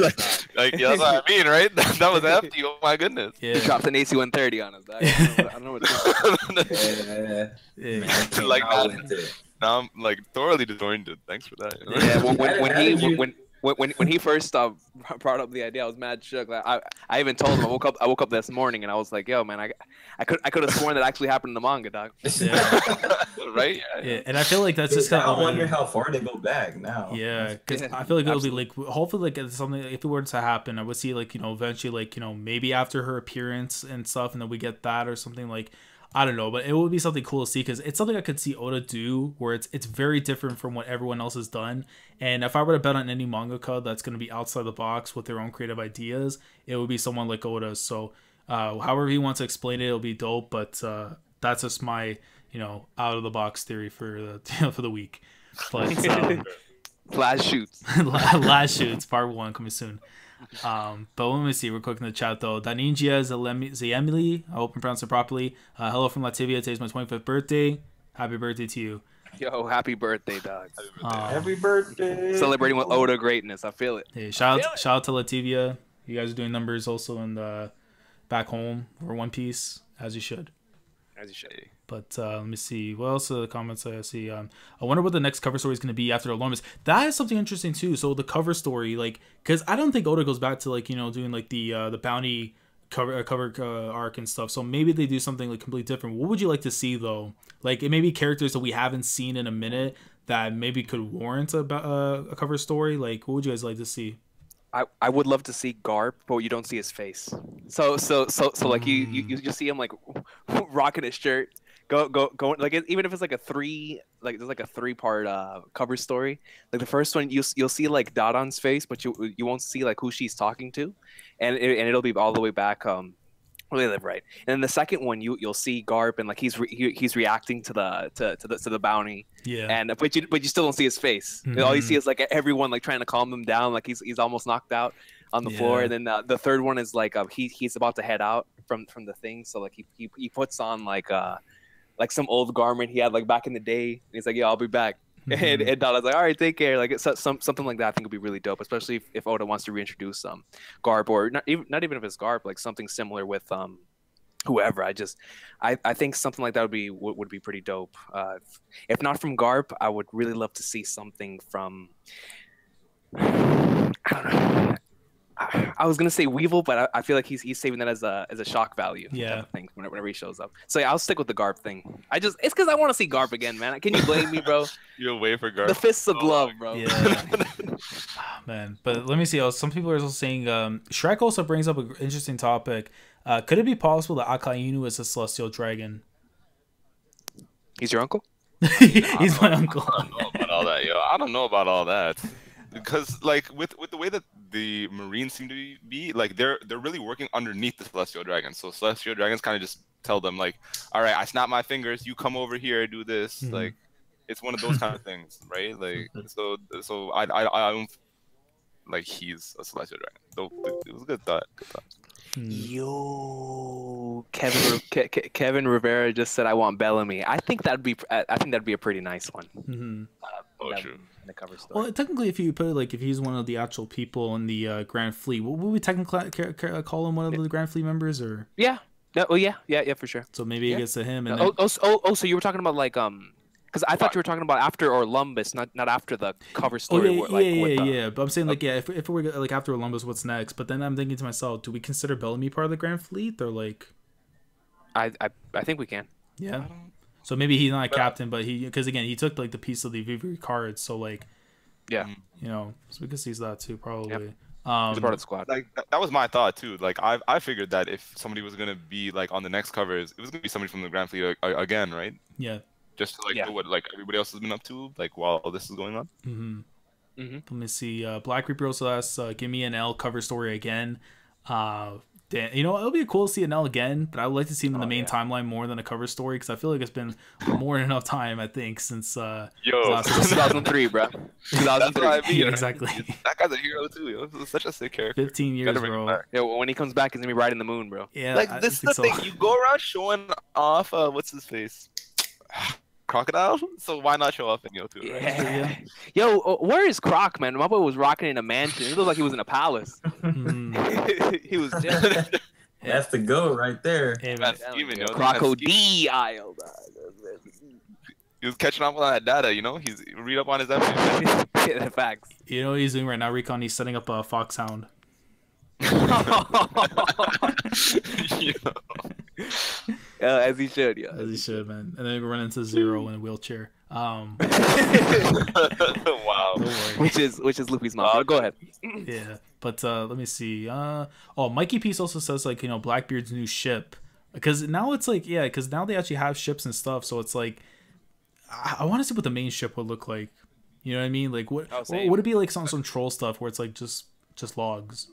Like, that's what I mean, right? That was hefty. Oh my goodness. Yeah. He dropped an AC-130 on us. I don't know what to Yeah. Like that. Now I'm like thoroughly disappointed. Thanks for that. Yeah, when he first brought up the idea, I was mad shook. Like, I even told him I woke up this morning and I was like, yo man, I could have sworn that actually happened in the manga, dog. Yeah. Right? Yeah, and I feel like that's just kind of. I wonder how far they go back now. Yeah, because I feel like it'll be like, hopefully, like it's something. If it were to happen, I would see like eventually like maybe after her appearance and stuff, and then we get that or something like. I don't know, but it would be something cool to see, because it's something I could see Oda do where it's very different from what everyone else has done. And if I were to bet on any mangaka that's going to be outside the box with their own creative ideas, it would be someone like Oda. So however he wants to explain it, it'll be dope. But that's just my out of the box theory for the week. But last shoots, last shoots, part 1 coming soon. But let me see real quick in the chat though. Daninja Zayemili, I hope I'm pronouncing it properly. Hello from Latvia. Today's my 25th birthday. Happy birthday to you. Yo, happy birthday, dog. Happy birthday. Celebrating with Oda greatness. I feel it. Hey, shout out to Latvia. You guys are doing numbers also in the back home for One Piece, as you should. As you should. But let me see. What else are the comments I see? I wonder what the next cover story is going to be after the Alarmist. That is something interesting too. So the cover story, like, because I don't think Oda goes back to like doing like the bounty cover arc and stuff. So maybe they do something like completely different. What would you like to see though? Like, it may be characters that we haven't seen in a minute that maybe could warrant a cover story. Like, what would you guys like to see? I would love to see Garp, but you don't see his face. So like you just see him like rocking his shirt, going like even if it's like there's like a 3-part cover story. Like the first one you'll see like Dodon's face, but you won't see like who she's talking to, and it'll be all the way back where they live, right? And then the second one you'll see Garp and like he's reacting to the bounty. Yeah. And but you still don't see his face. Mm-hmm. All you see is like everyone like trying to calm him down, like he's almost knocked out on the floor. And then the third one is like he's about to head out from the thing, so like he puts on like some old garment he had like back in the day. And he's like, yeah, I'll be back. Mm-hmm. And Donna's like, all right, take care. Like it's something like that. I think would be really dope, especially if Oda wants to reintroduce Garp, or not even if it's Garp, like something similar with whoever. I think something like that would be pretty dope. If not from Garp, I would really love to see something from I don't know. I was gonna say Weevil, but I feel like he's saving that as a shock value. Yeah. Type of thing whenever he shows up. So yeah, I'll stick with the Garp thing. It's because I want to see Garp again, man. Can you blame me, bro? You'll wait for Garp. The fists of love, bro. Yeah. Oh, man, but let me see. Some people are also saying Shrek also brings up an interesting topic. Could it be possible that Akainu is a celestial dragon? He's your uncle? He's my uncle. I don't know about all that, yo. I don't know about all that. Because like with the way that the Marines seem to be like they're really working underneath the Celestial Dragons. So Celestial Dragons kind of just tell them like, all right, I snap my fingers, you come over here, do this. Mm-hmm. Like it's one of those kind of things, right? Like so I don't like he's a Celestial Dragon. So it was a good thought. Good thought. Yo, Kevin Rivera just said I want Bellamy. I think that'd be a pretty nice one. Mm-hmm. True. In the cover story. Well, technically, if you put it like if he's one of the actual people in the Grand Fleet, would we technically call him one of the Grand Fleet members, or? Yeah. No, oh yeah, for sure. So maybe it gets to him. And so you were talking about like because I thought you were talking about after Orlumbus, not after the cover story. Yeah. But I'm saying like if we're like after Orlumbus, what's next? But then I'm thinking to myself, do we consider Bellamy part of the Grand Fleet, or like? I think we can. Yeah. So maybe he's not a captain, but because again he took like the piece of the Reverie cards, so like. Yeah. You know, so we could see that too probably. Yep. He's part of the squad. Like that was my thought too. Like I figured that if somebody was gonna be like on the next covers, it was gonna be somebody from the Grand Fleet again, right? Yeah. Just to do what like everybody else has been up to, like while this is going on. Mm-hmm. Mm-hmm. Let me see. Black Reaper also asks, "Give me an L cover story again." You know, it'll be cool to see an L again, but I would like to see him in the main timeline more than a cover story because I feel like it's been more than enough time. I think since 2003, bro. 2003. I mean, yeah, exactly. That guy's a hero too. Yo. This is such a sick character. 15 years, bro. Yeah, when he comes back, he's gonna be riding the moon, bro. Yeah, like this is the thing. You go around showing off. What's his face? Crocodile, so why not show off in Yo too? Right? Yeah. Yo, where is Croc, man? My boy was rocking in a mansion. It looked like he was in a palace. He was just... That's the go right there. Hey, Crocodile. He was catching up on that data, you know. He's read up on his evidence. Yeah, facts. You know what he's doing right now, Recon? He's setting up a Foxhound. As he should, yeah. As he should, man. And then we run into Zero in a wheelchair. Wow. Which is Luffy's mom. Go ahead. Yeah, but let me see. Mikey Peace also says like, you know, Blackbeard's new ship, because now it's like, yeah, because now they actually have ships and stuff, so it's like I want to see what the main ship would look like. You know what I mean? Like would it be like some troll stuff where it's like just logs?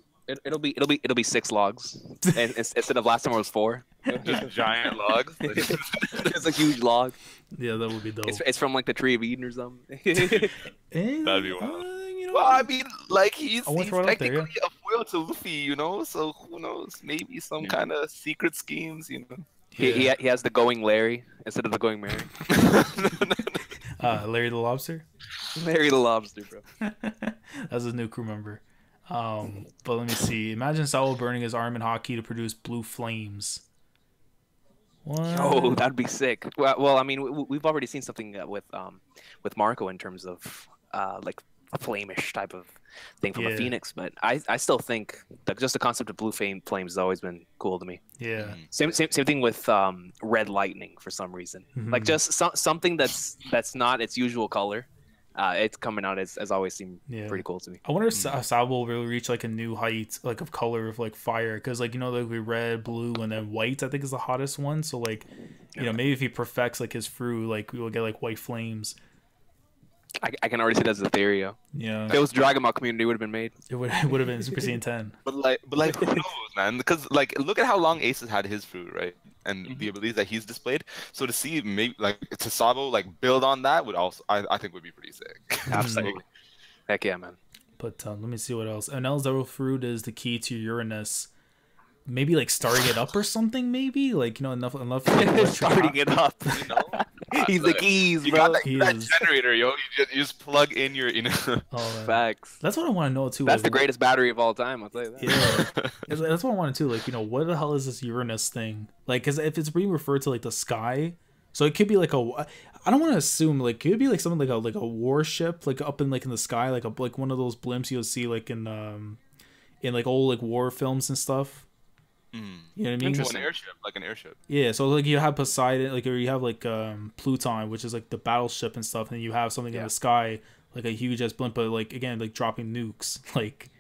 It'll be 6 logs, and instead of last time it was 4. Just giant logs. It's a huge log. Yeah, that would be dope. It's from like the Tree of Eden or something. That'd be wild. You know, well, I mean, like he's technically a foil to Luffy, you know. So who knows? Maybe some kind of secret schemes, you know. Yeah. He has the Going Larry instead of the Going Mary. Larry the Lobster. Larry the Lobster, bro. That's his new crew member. But let me see. Imagine Sabo burning his arm in hockey to produce blue flames. What? Oh, that'd be sick. Well, I mean, we've already seen something with Marco in terms of like a flamish type of thing from a phoenix, but I still think that just the concept of blue flames has always been cool to me. Yeah. Same thing with red lightning for some reason. Like just something that's not its usual color. it's coming out as always seemed pretty cool to me. I wonder if Sabo will really reach like a new height, like of color of like fire, because like like we red, blue, and then white I think is the hottest one. So like maybe if he perfects like his fruit, like we will get like white flames. I can already see that as a theory. Yeah. If it was Dragon Ball community, would have been made. It would have been Super Saiyan 10. But like who knows, man? Because like look at how long Ace has had his fruit, right? And the abilities that he's displayed. So to see maybe like to Sabo like build on that would also I think would be pretty sick. Absolutely. Heck yeah, man. But let me see what else. An Devil Fruit is the key to Uranus. Maybe like starting it up or something. Maybe like enough starting it up. He's the keys, you bro. got that generator, yo. You just plug in your Facts. That's what I want to know too. That's the greatest battery of all time. I'll tell you that. Yeah, that's what I wanted too. Like what the hell is this Uranus thing? Like, because if it's being referred to like the sky, so it could be like I don't want to assume like it could be like something like a warship like up in the sky like one of those blimps you'll see like in like old like war films and stuff. You know what I mean? Like an airship. Yeah, so like you have Poseidon, like or you have like Pluton, which is like the battleship and stuff, and you have something in the sky, like a huge ass blimp, but like again, like dropping nukes, like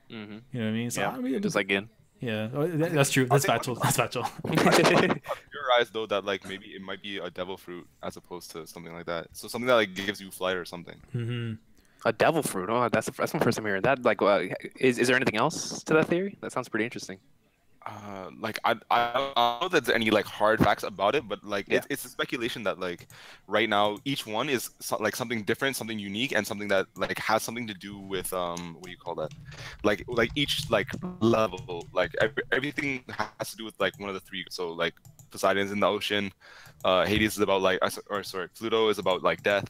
you know what I mean? So I mean, just like in. Yeah, that's true. That's factual. That's factual. I theorize though that like maybe it might be a devil fruit as opposed to something like that. So something that like gives you flight or something. A devil fruit? Oh, that's my first time hearing that. Like, is there anything else to that theory? That sounds pretty interesting. Like I don't know that there's any like hard facts about it, but like it's a speculation that like right now each one is like something different, something unique, and something that like has something to do with what do you call that? Like each like level, like everything has to do with like one of the three. So like Poseidon's in the ocean, Hades is about like Pluto is about like death.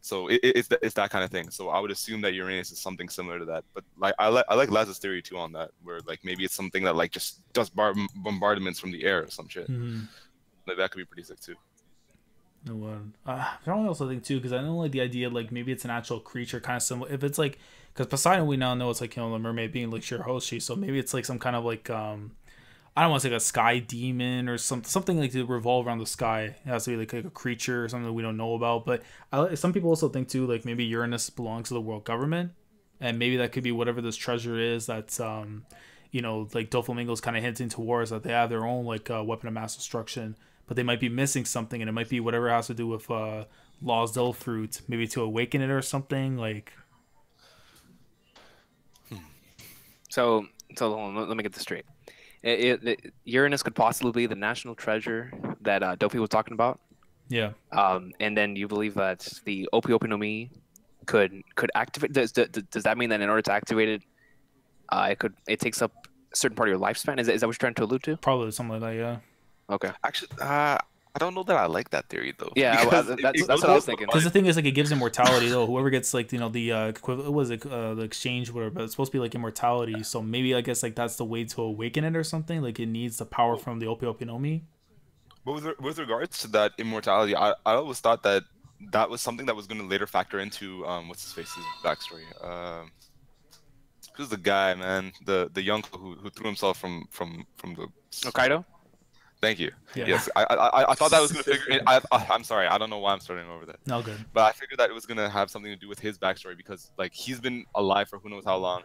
So it's that kind of thing. So I would assume that Uranus is something similar to that. But like I like Laz's theory too on that, where like maybe it's something that like just does bombardments from the air or some shit. Like that could be pretty sick too. I don't also think too, because I know like the idea like maybe it's an actual creature kind of similar. If it's like because Poseidon we now know it's like the mermaid being like Shirahoshi, so maybe it's like some kind of like I don't want to say like a sky demon or something like to revolve around the sky. It has to be like a creature or something that we don't know about. But some people also think too, like maybe Uranus belongs to the world government, and maybe that could be whatever this treasure is. That's like Doflamingo's kind of hinting towards that they have their own like weapon of mass destruction, but they might be missing something, and it might be whatever has to do with Law's Del Fruit, maybe to awaken it or something like. So hold on, let me get this straight. Uranus could possibly be the national treasure that Dofi was talking about. Yeah. And then you believe that the Opi no Mi could activate. Does that mean that in order to activate it, it takes up a certain part of your lifespan? Is that what you're trying to allude to? Probably something like that. Yeah. Okay. Actually, I don't know that I like that theory though. Yeah, that's what I was thinking. Because the thing is, like, it gives immortality though. Whoever gets like the equivalent, what was it, the exchange, whatever. But it's supposed to be like immortality. So maybe I guess like that's the way to awaken it or something. Like it needs the power from the Opi no Mi. But with regards to that immortality, I always thought that was something that was going to later factor into what's his face's backstory. Who's the guy, man? The young who threw himself from the Hokkaido? Thank you. Yeah. Yes, I thought that was gonna figure. I'm sorry, I don't know why I'm starting over that. No good. But I figured that it was gonna have something to do with his backstory because like he's been alive for who knows how long.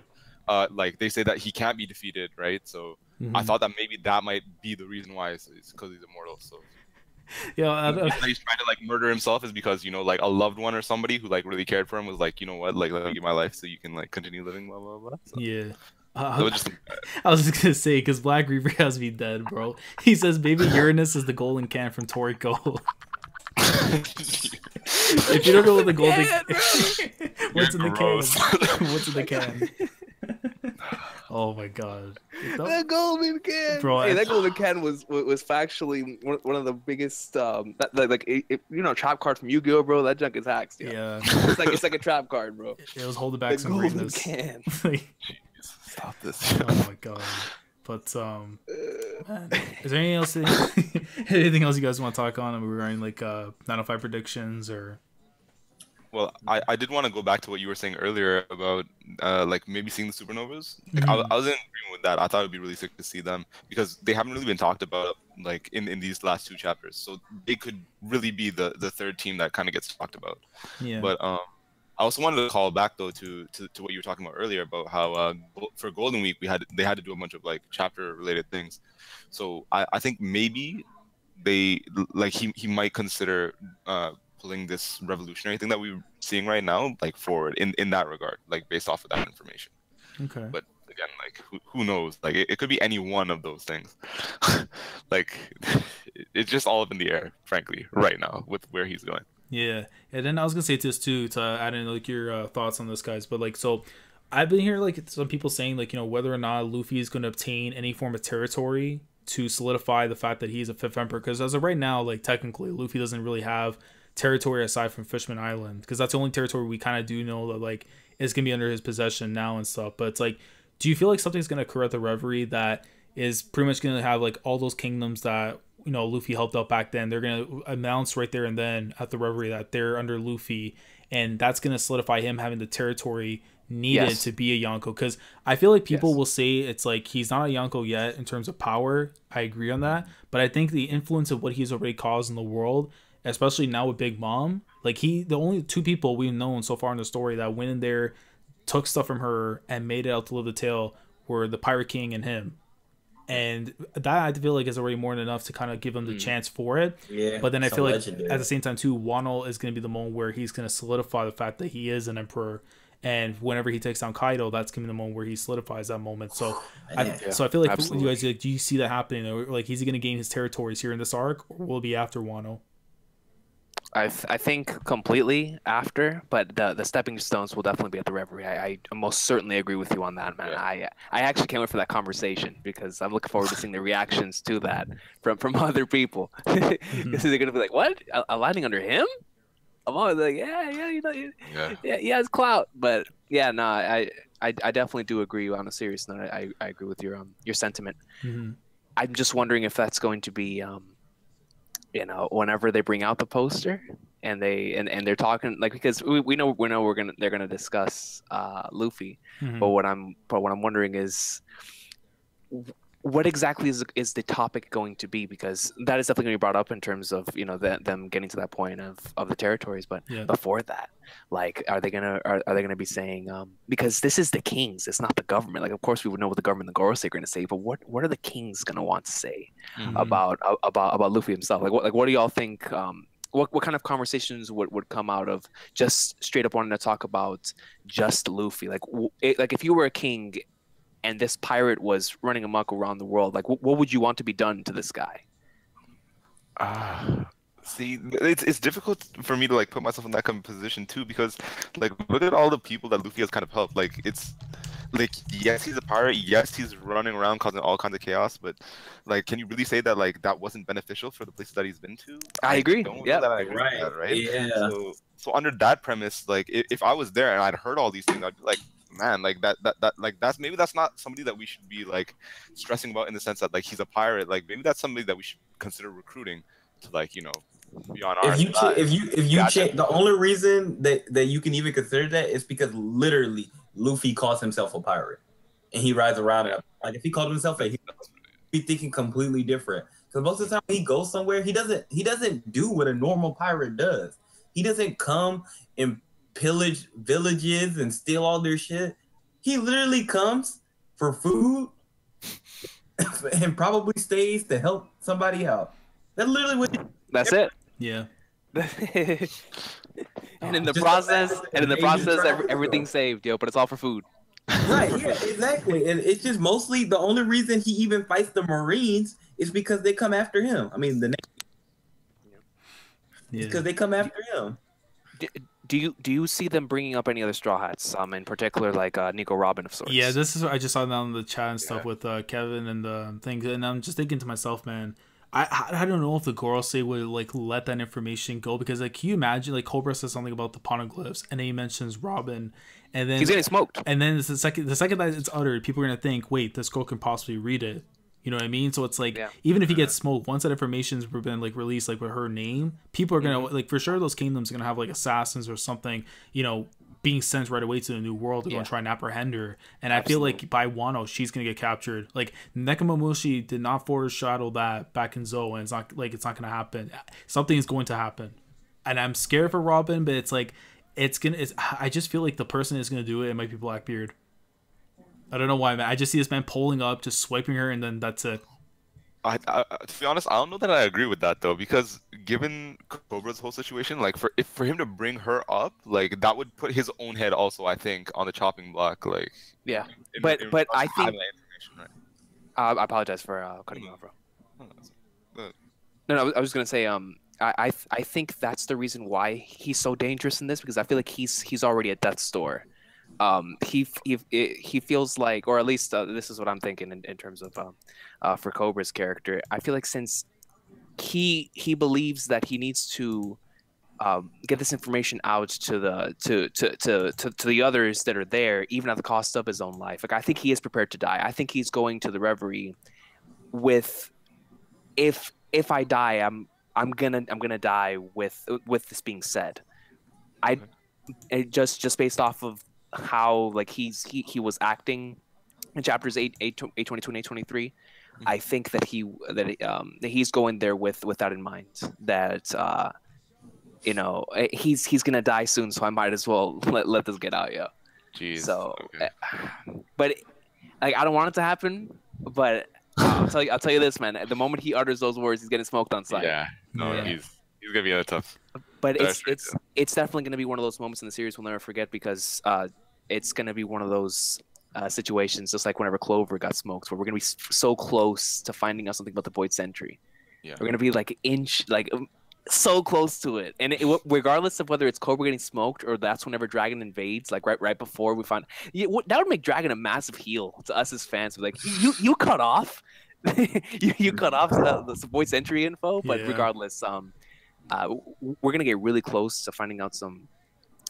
Like they say that he can't be defeated, right? So I thought that maybe that might be the reason why it's because he's immortal. So yeah, he's trying to like murder himself is because like a loved one or somebody who like really cared for him was like, you know what, like let me give my life so you can like continue living, blah blah blah. So. Yeah. I was just gonna say because Black Reaper has me dead, bro. He says maybe Uranus is the golden can from Toriko. If you don't know what the golden what's in the can? What's in the can? Oh my god, that golden can, bro! Hey, that golden can was factually one of the biggest. Trap card from Yu-Gi-Oh, bro. That junk is hacks. Yeah, it's like a trap card, bro. It was holding back some golden greatness. Can. Stop this. Oh my god. But man, is there anything else you guys want to talk on? We're running like 905 predictions or. Well, I did want to go back to what you were saying earlier about like maybe seeing the supernovas. Like, I was in agreement with that. I thought it would be really sick to see them because they haven't really been talked about like in these last two chapters. So they could really be the third team that kind of gets talked about. Yeah. But I also wanted to call back though to what you were talking about earlier about how for Golden Week they had to do a bunch of like chapter related things. So I think maybe they like he might consider pulling this revolutionary thing that we're seeing right now like forward in that regard, like based off of that information. Okay. But again, like who knows? Like it could be any one of those things. Like it's just all up in the air, frankly, right now with where he's going. Yeah, and then I was gonna say this too to add in like your thoughts on this, guys. But like, so I've been hearing like some people saying like, you know, whether or not Luffy is gonna obtain any form of territory to solidify the fact that he's a fifth emperor. Because as of right now, like technically, Luffy doesn't really have territory aside from Fishman Island, because that's the only territory we kind of do know that like is gonna be under his possession now and stuff. But it's like, do you feel like something's gonna occur at the Reverie that is pretty much gonna have like all those kingdoms that, you know, Luffy helped out back then, they're gonna announce right there and then at the Reverie that they're under Luffy, and that's gonna solidify him having the territory needed to be a Yonko? Because I feel like people will say it's like he's not a Yonko yet in terms of power. I agree on that, but I think the influence of what he's already caused in the world, especially now with Big Mom, like the only two people we've known so far in the story that went in there, took stuff from her, and made it out to live the tale were the Pirate King and him. And that I feel like is already more than enough to kind of give him the chance for it. Yeah. But then I feel like legendary. at the same time too, Wano is going to be the moment where he's going to solidify the fact that he is an emperor. And whenever he takes down Kaido, that's going to be the moment where he solidifies that moment. So, I feel like you guys, like, do you see that happening? Or like, is he going to gain his territories here in this arc, or will it be after Wano? I think completely after, but the stepping stones will definitely be at the Reverie. I most certainly agree with you on that, man. I actually can't wait for that conversation because I'm looking forward to seeing the reactions to that from other people. Because they're gonna be like, "What? Aligning under him?" I'm always like, "Yeah, you know, yeah, it's clout." But yeah, no, I definitely do agree. On a serious note, I agree with your sentiment. Mm-hmm. I'm just wondering if that's going to be you know, whenever they bring out the poster and they're talking, like, because we know they're gonna discuss Luffy, but what I'm wondering is what exactly is the topic going to be, because that is definitely going to be brought up in terms of, you know, them getting to that point of the territories, but before that, like, are they gonna be saying because this is the kings, it's not the government, like, of course we would know what the government, the Gorosei, are going to say, but what are the kings going to want to say about Luffy himself? Like what do y'all think? What kind of conversations would come out of just straight up wanting to talk about just Luffy? Like if you were a king and this pirate was running amok around the world, like what would you want to be done to this guy? See, it's difficult for me to like put myself in that kind of position too, because like look at all the people that Luffy has kind of helped. Like it's like, yes, he's a pirate, yes, he's running around causing all kinds of chaos, but like, can you really say that like that wasn't beneficial for the places that he's been to? I agree. Yeah, right. Yeah. So under that premise, like if I was there and I'd heard all these things, I'd be like, man, like that like that's not somebody that we should be like stressing about, in the sense that like he's a pirate. Like maybe that's somebody that we should consider recruiting to, like, you know, be on our side. If you check, the only reason that you can even consider that is because literally Luffy calls himself a pirate and he rides around it. Like if he called himself he'd be thinking completely different. Because most of the time when he goes somewhere, he doesn't do what a normal pirate does. He doesn't come and pillage villages and steal all their shit. He literally comes for food and probably stays to help somebody out. That's literally what. That's it. Yeah. And in the process, everything's saved, yo. But it's all for food. Right. Yeah. Exactly. And it's just mostly the only reason he even fights the Marines is because they come after him. I mean, because they come after him. Do you see them bringing up any other Straw Hats? In particular, like Nico Robin of sorts. Yeah, this is, I just saw that on the chat and stuff with Kevin and the things, and I'm just thinking to myself, man, I don't know if the Gorosei would like let that information go, because like, can you imagine, like, Cobra says something about the Poneglyphs and then he mentions Robin, and then he's getting smoked, and then the second that it's uttered, people are gonna think, wait, this girl can possibly read it. You know what I mean? So it's like, even if he gets smoked, once that information's been like released, like with her name, people are gonna like, for sure those kingdoms are gonna have like assassins or something, you know, being sent right away to the new world to go and try and apprehend her. And I feel like by Wano, she's gonna get captured. Like Nekomamushi did not foreshadow that back in Zou, and it's not gonna happen. Something's going to happen, and I'm scared for Robin, but it's like, I just feel like the person is gonna do it. It might be Blackbeard. I don't know why, man. I just see this man pulling up, just swiping her, and then that's it. To be honest, I don't know that I agree with that though, because given Cobra's whole situation, like for him to bring her up, like that would put his own head also, I think, on the chopping block. Like yeah, but I think right? I apologize for cutting you off, bro. No, I was gonna say I think that's the reason why he's so dangerous in this, because I feel like he's already at death's door. He feels like, or at least this is what I'm thinking in terms of for Cobra's character. I feel like since he believes that he needs to get this information out to the others that are there, even at the cost of his own life. Like I think he is prepared to die. I think he's going to the Reverie with, if I die, I'm gonna die with this being said. Just based off of how like he was acting in chapters 822 and 823, I think that he's going there with that in mind, that he's gonna die soon, so I might as well let this get out. Jeez. So okay. But like I don't want it to happen, but I'll tell you this, man, the moment he utters those words, he's getting smoked on sight. He's gonna be tough. But it's definitely going to be one of those moments in the series we'll never forget, because it's going to be one of those situations, just like whenever Clover got smoked, where we're going to be so close to finding out something about the Void Sentry. Yeah. We're going to be like so close to it, and regardless of whether it's Cobra getting smoked or that's whenever Dragon invades, like right before we find, that would make Dragon a massive heel to us as fans. Like you cut off, you cut off the Void Sentry info, but regardless, we're gonna get really close to finding out some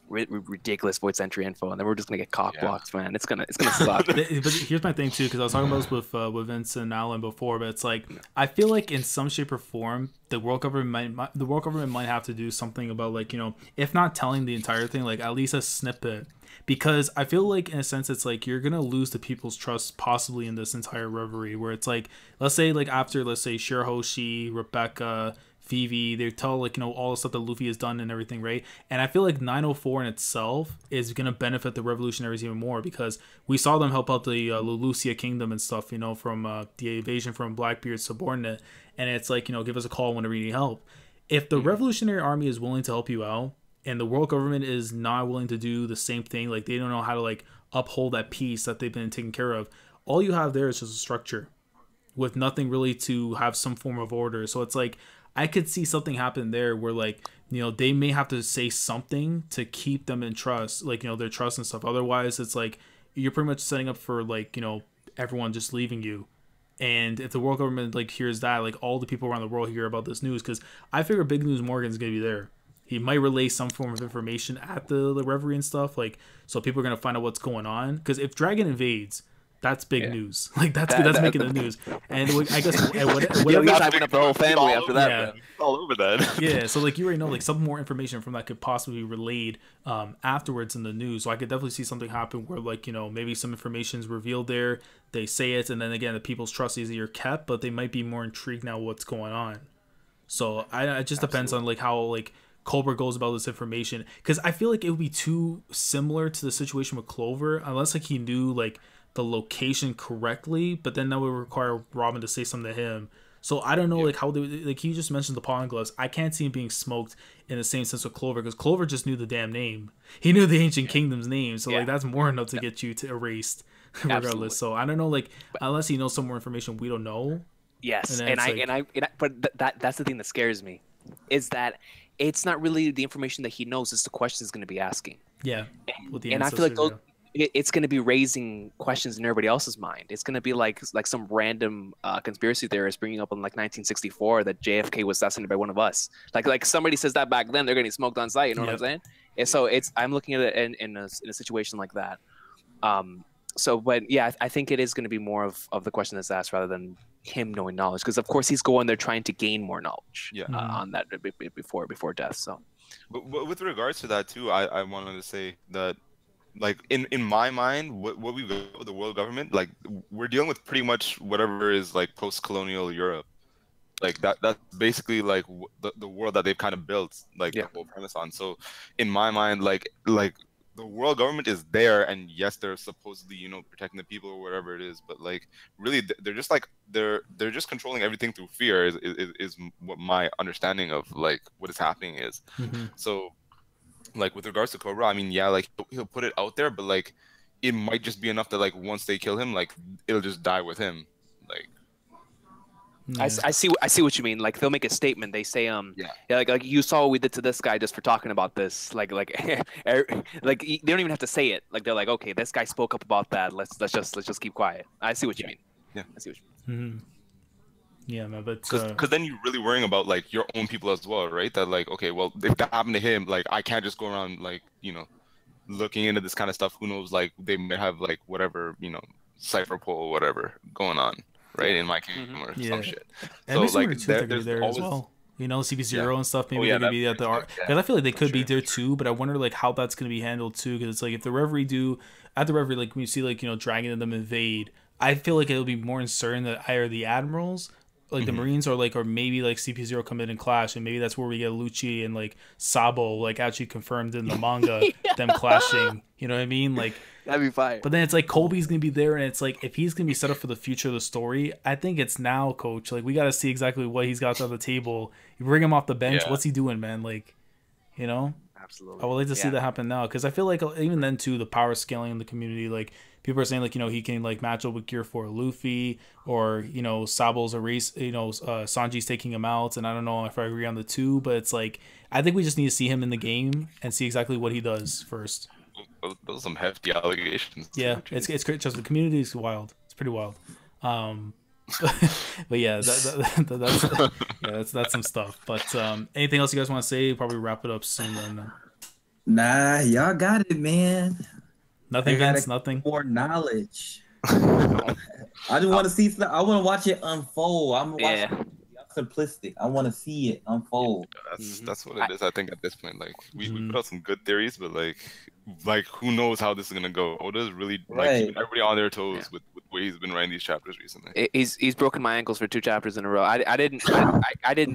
ridiculous Void Sentry info, and then we're just gonna get cock blocked, man. It's gonna suck. But here's my thing too, because I was talking about this with Vince and Alan before, but it's like I feel like in some shape or form the world government might have to do something about, like, if not telling the entire thing, like at least a snippet, because I feel like in a sense it's like you're gonna lose the people's trust possibly in this entire Reverie, where it's like, let's say Shirahoshi, Rebecca, Vivi, they tell all the stuff that Luffy has done and everything, right? And I feel like 904 in itself is gonna benefit the revolutionaries even more, because we saw them help out the Lulusia Kingdom and stuff, from the invasion from Blackbeard's subordinate, and it's like, give us a call whenever you need help. If the revolutionary army is willing to help you out, and the world government is not willing to do the same thing, like they don't know how to uphold that peace that they've been taking care of, all you have there is just a structure with nothing really to have some form of order. So it's like, I could see something happen there where they may have to say something to keep them in trust, their trust and stuff. Otherwise it's like you're pretty much setting up for everyone just leaving you. And if the world government hears that, all the people around the world hear about this news, because I figure Big News Morgan's gonna be there. He might relay some form of information at the Reverie and stuff, so people are gonna find out what's going on. Because if Dragon invades, that's big news. That's making the news. And I guess whatever. He's hyping up the whole family after that. Yeah. All over that. Yeah. So you already know some more information from that could possibly be relayed afterwards in the news. So I could definitely see something happen where maybe some information is revealed there. They say it, and then again the people's trust is either kept, but they might be more intrigued now what's going on. So it just depends on how Cobra goes about this information, because I feel like it would be too similar to the situation with Clover, unless he knew the location correctly, but then that would require Robin to say something to him. So I don't know how they you just mentioned the Poneglyphs. I can't see him being smoked in the same sense with Clover, because Clover just knew the damn name. He knew the ancient kingdom's name, so that's more enough to get you to erased regardless. Absolutely. So I don't know unless he knows some more information we don't know. Yes, but that's the thing that scares me, is that it's not really the information that he knows, it's the questions going to be asking. Yeah. And I feel like it's going to be raising questions in everybody else's mind. It's going to be like some random conspiracy theorist bringing up in 1964 that JFK was assassinated by one of us. Like somebody says that back then, they're getting smoked on sight. You know what I'm saying? And so I'm looking at it in a situation like that. But yeah, I think it is going to be more of the question that's asked rather than him knowing knowledge, because of course he's going there trying to gain more knowledge on that before death. So, but with regards to that too, I wanted to say that in my mind, what we got with the world government, we're dealing with pretty much whatever is post-colonial Europe. Like that's basically like the world that they've kind of built, like Yeah. the whole premise on. So in my mind, like the world government is there, and yes, they're supposedly, you know, protecting the people or whatever it is, but like really they're just like they're just controlling everything through fear is what my understanding of like what is happening is. So like with regards to Cobra, I mean, yeah, like he'll put it out there, but like it might just be enough that like once they kill him, like it'll just die with him. Like I see what you mean. Like they'll make a statement. They say yeah, like you saw what we did to this guy just for talking about this. Like like they don't even have to say it. Like they're like, okay, this guy spoke up about that. Let's just keep quiet. I see what you mean. Yeah, I see what you mean. Yeah, man, but because then you're really worrying about like your own people as well, right? That like, okay, well, if that happened to him, like I can't just go around like, you know, looking into this kind of stuff. Who knows? Like they may have like whatever, you know, cipher pull or whatever going on, right? In my kingdom or some shit. And so like they're gonna be there always, as well. You know, CP0 and stuff. Maybe yeah, they're gonna be at the art. Because I feel like they could be there too. But I wonder like how that's gonna be handled too. Because it's like if the Reverie at the Reverie, like when you see like, you know, Dragon and them invade, I feel like it'll be more uncertain that either the admirals, like the Marines, or maybe like CP0 come in and clash, and maybe that's where we get Lucci and like Sabo like actually confirmed in the manga them clashing. You know what I mean? Like That'd be fire. But then it's like Kobe's gonna be there, and it's like if he's gonna be set up for the future of the story, I think it's now, coach. Like we gotta see exactly what he's got on the table. You bring him off the bench, what's he doing, man? Like, you know? Absolutely. I would like to see that happen now, because I feel like even then too, the power scaling in the community, like people are saying like, you know, he can like match up with Gear 4 Luffy, or, you know, Sabo's a race, you know, Sanji's taking him out, and I don't know if I agree on the two, but it's like I think we just need to see him in the game and see exactly what he does first. Those are some hefty allegations. Yeah, it's great. Just the community is wild. It's pretty wild. But yeah, that's some stuff. But anything else you guys want to say? Probably wrap it up soon. Then. Nah, y'all got it, man. Nothing, Vince. Nothing. More knowledge. I just want to see. I want to watch it unfold. I'm watching. Simplistic. I want to see it unfold. That's what it is. I think at this point, like we put out some good theories, but like who knows how this is gonna go? Oda's really like keeping everybody on their toes with the way he's been writing these chapters recently. He's broken my ankles for 2 chapters in a row. I didn't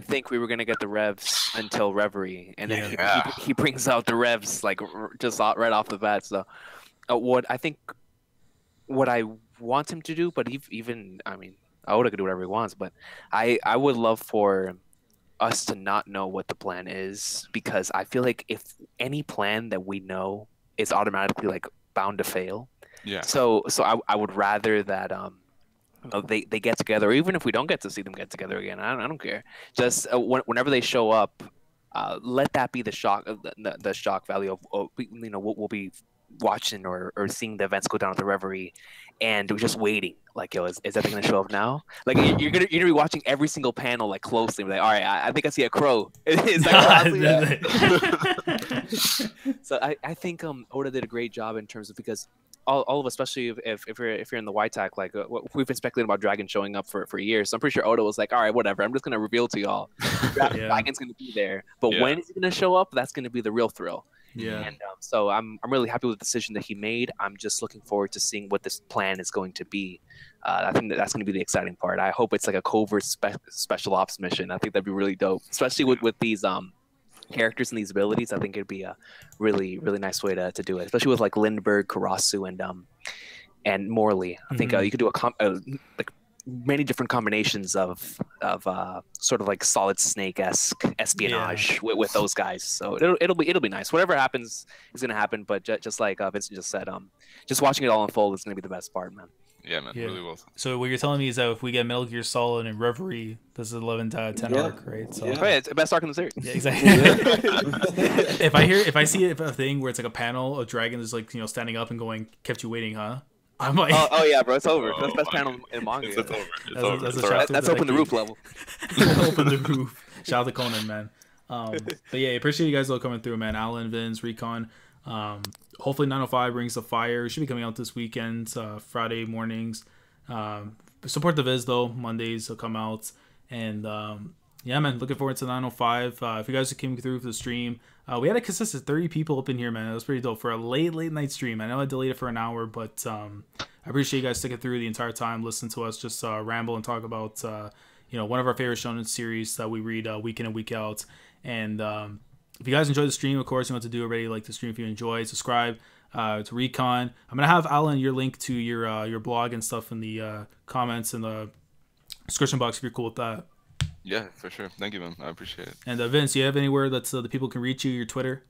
think we were gonna get the revs until Reverie, and then he brings out the revs like just right off the bat. So what I want him to do, but even I mean. Oda could do whatever he wants, but I would love for us to not know what the plan is, because I feel like if any plan that we know is automatically like bound to fail. Yeah. So I would rather that they get together, or even if we don't get to see them get together again, I don't care. Just whenever they show up, let that be the shock value of you know we'll be watching or seeing the events go down at the Reverie, and we're just waiting. Like, yo, is that gonna show up now? Like, you're gonna be watching every single panel like closely. Like, all right, I think I see a crow. Is that So I think Oda did a great job in terms of, because all of us, especially if you're in the YTAC, like we've been speculating about Dragon showing up for years. So I'm pretty sure Oda was like, all right, whatever. I'm just gonna reveal to y'all, Dragon's gonna be there. But when is he gonna show up? That's gonna be the real thrill. Yeah. And so I'm really happy with the decision that he made. I'm just looking forward to seeing what this plan is going to be. I think that's going to be the exciting part. I hope it's like a covert special ops mission. I think that'd be really dope, especially with these characters and these abilities. I think it'd be a really, really nice way to do it, especially with like Lindbergh, Karasu, and Morley. I think you could do like many different combinations of sort of like Solid Snake-esque espionage with those guys. So it'll be nice. Whatever happens is gonna happen. But just like Vincent just said, just watching it all unfold is gonna be the best part, man. Yeah, man, really well. So what you're telling me is that if we get Metal Gear Solid and Reverie, this is 11/10 arc, right? So it's the best arc in the series. Yeah, exactly. if I see a thing where it's like a panel of Dragon is like, you know, standing up and going, "Kept you waiting, huh?" I'm like, oh yeah, bro, it's over. That's the best panel in manga. It's over. That's open the roof level. Open the roof. Shout out to Conan, man. But yeah, appreciate you guys all coming through, man. Alan, Vince, Recon. Hopefully 905 brings the fire. It should be coming out this weekend, Friday mornings. Support the Viz though. Mondays will come out. And yeah, man, looking forward to 905. If you guys came through for the stream, we had a consistent 30 people up in here, man. It was pretty dope for a late night stream. I know I delayed it for an hour, but I appreciate you guys sticking through the entire time, listening to us just ramble and talk about one of our favorite shonen series that we read week in and week out. And if you guys enjoy the stream, of course, you know what to do already. Like the stream if you enjoy, subscribe to Recon. I'm gonna have Alan your link to your blog and stuff in the comments in the description box if you're cool with that. Yeah, for sure. Thank you, man. I appreciate it. And Vince, you have anywhere that the people can reach you? Your Twitter?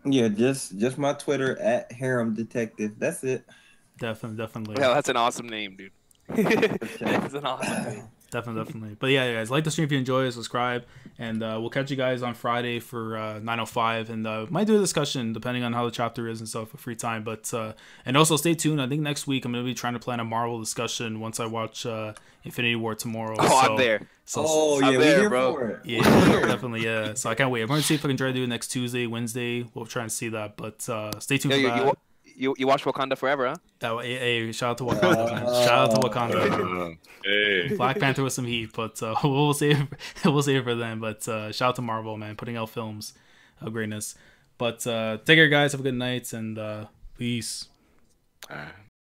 Yeah, just my Twitter at Harem Detective. That's it. Definitely. Yeah, that's an awesome name, dude. That's an awesome name. Definitely. But yeah, guys, like the stream if you enjoy, subscribe, and we'll catch you guys on Friday for 9:05, and might do a discussion depending on how the chapter is and stuff for free time. But and also stay tuned. I think next week I'm gonna be trying to plan a Marvel discussion once I watch Infinity War tomorrow. Oh, so, I'm there. Yeah, we're here, bro. For it. Yeah, definitely. Yeah. So I can't wait. I'm gonna see if I can try to do it next Tuesday, Wednesday. We'll try and see that. But stay tuned for that. You watch Wakanda Forever, huh? Hey, shout out to Wakanda, man. Shout out to Wakanda. Hey. Black Panther with some heat, but we'll save it for then. But shout out to Marvel, man, putting out films of greatness. But take care, guys. Have a good night, and peace. All right.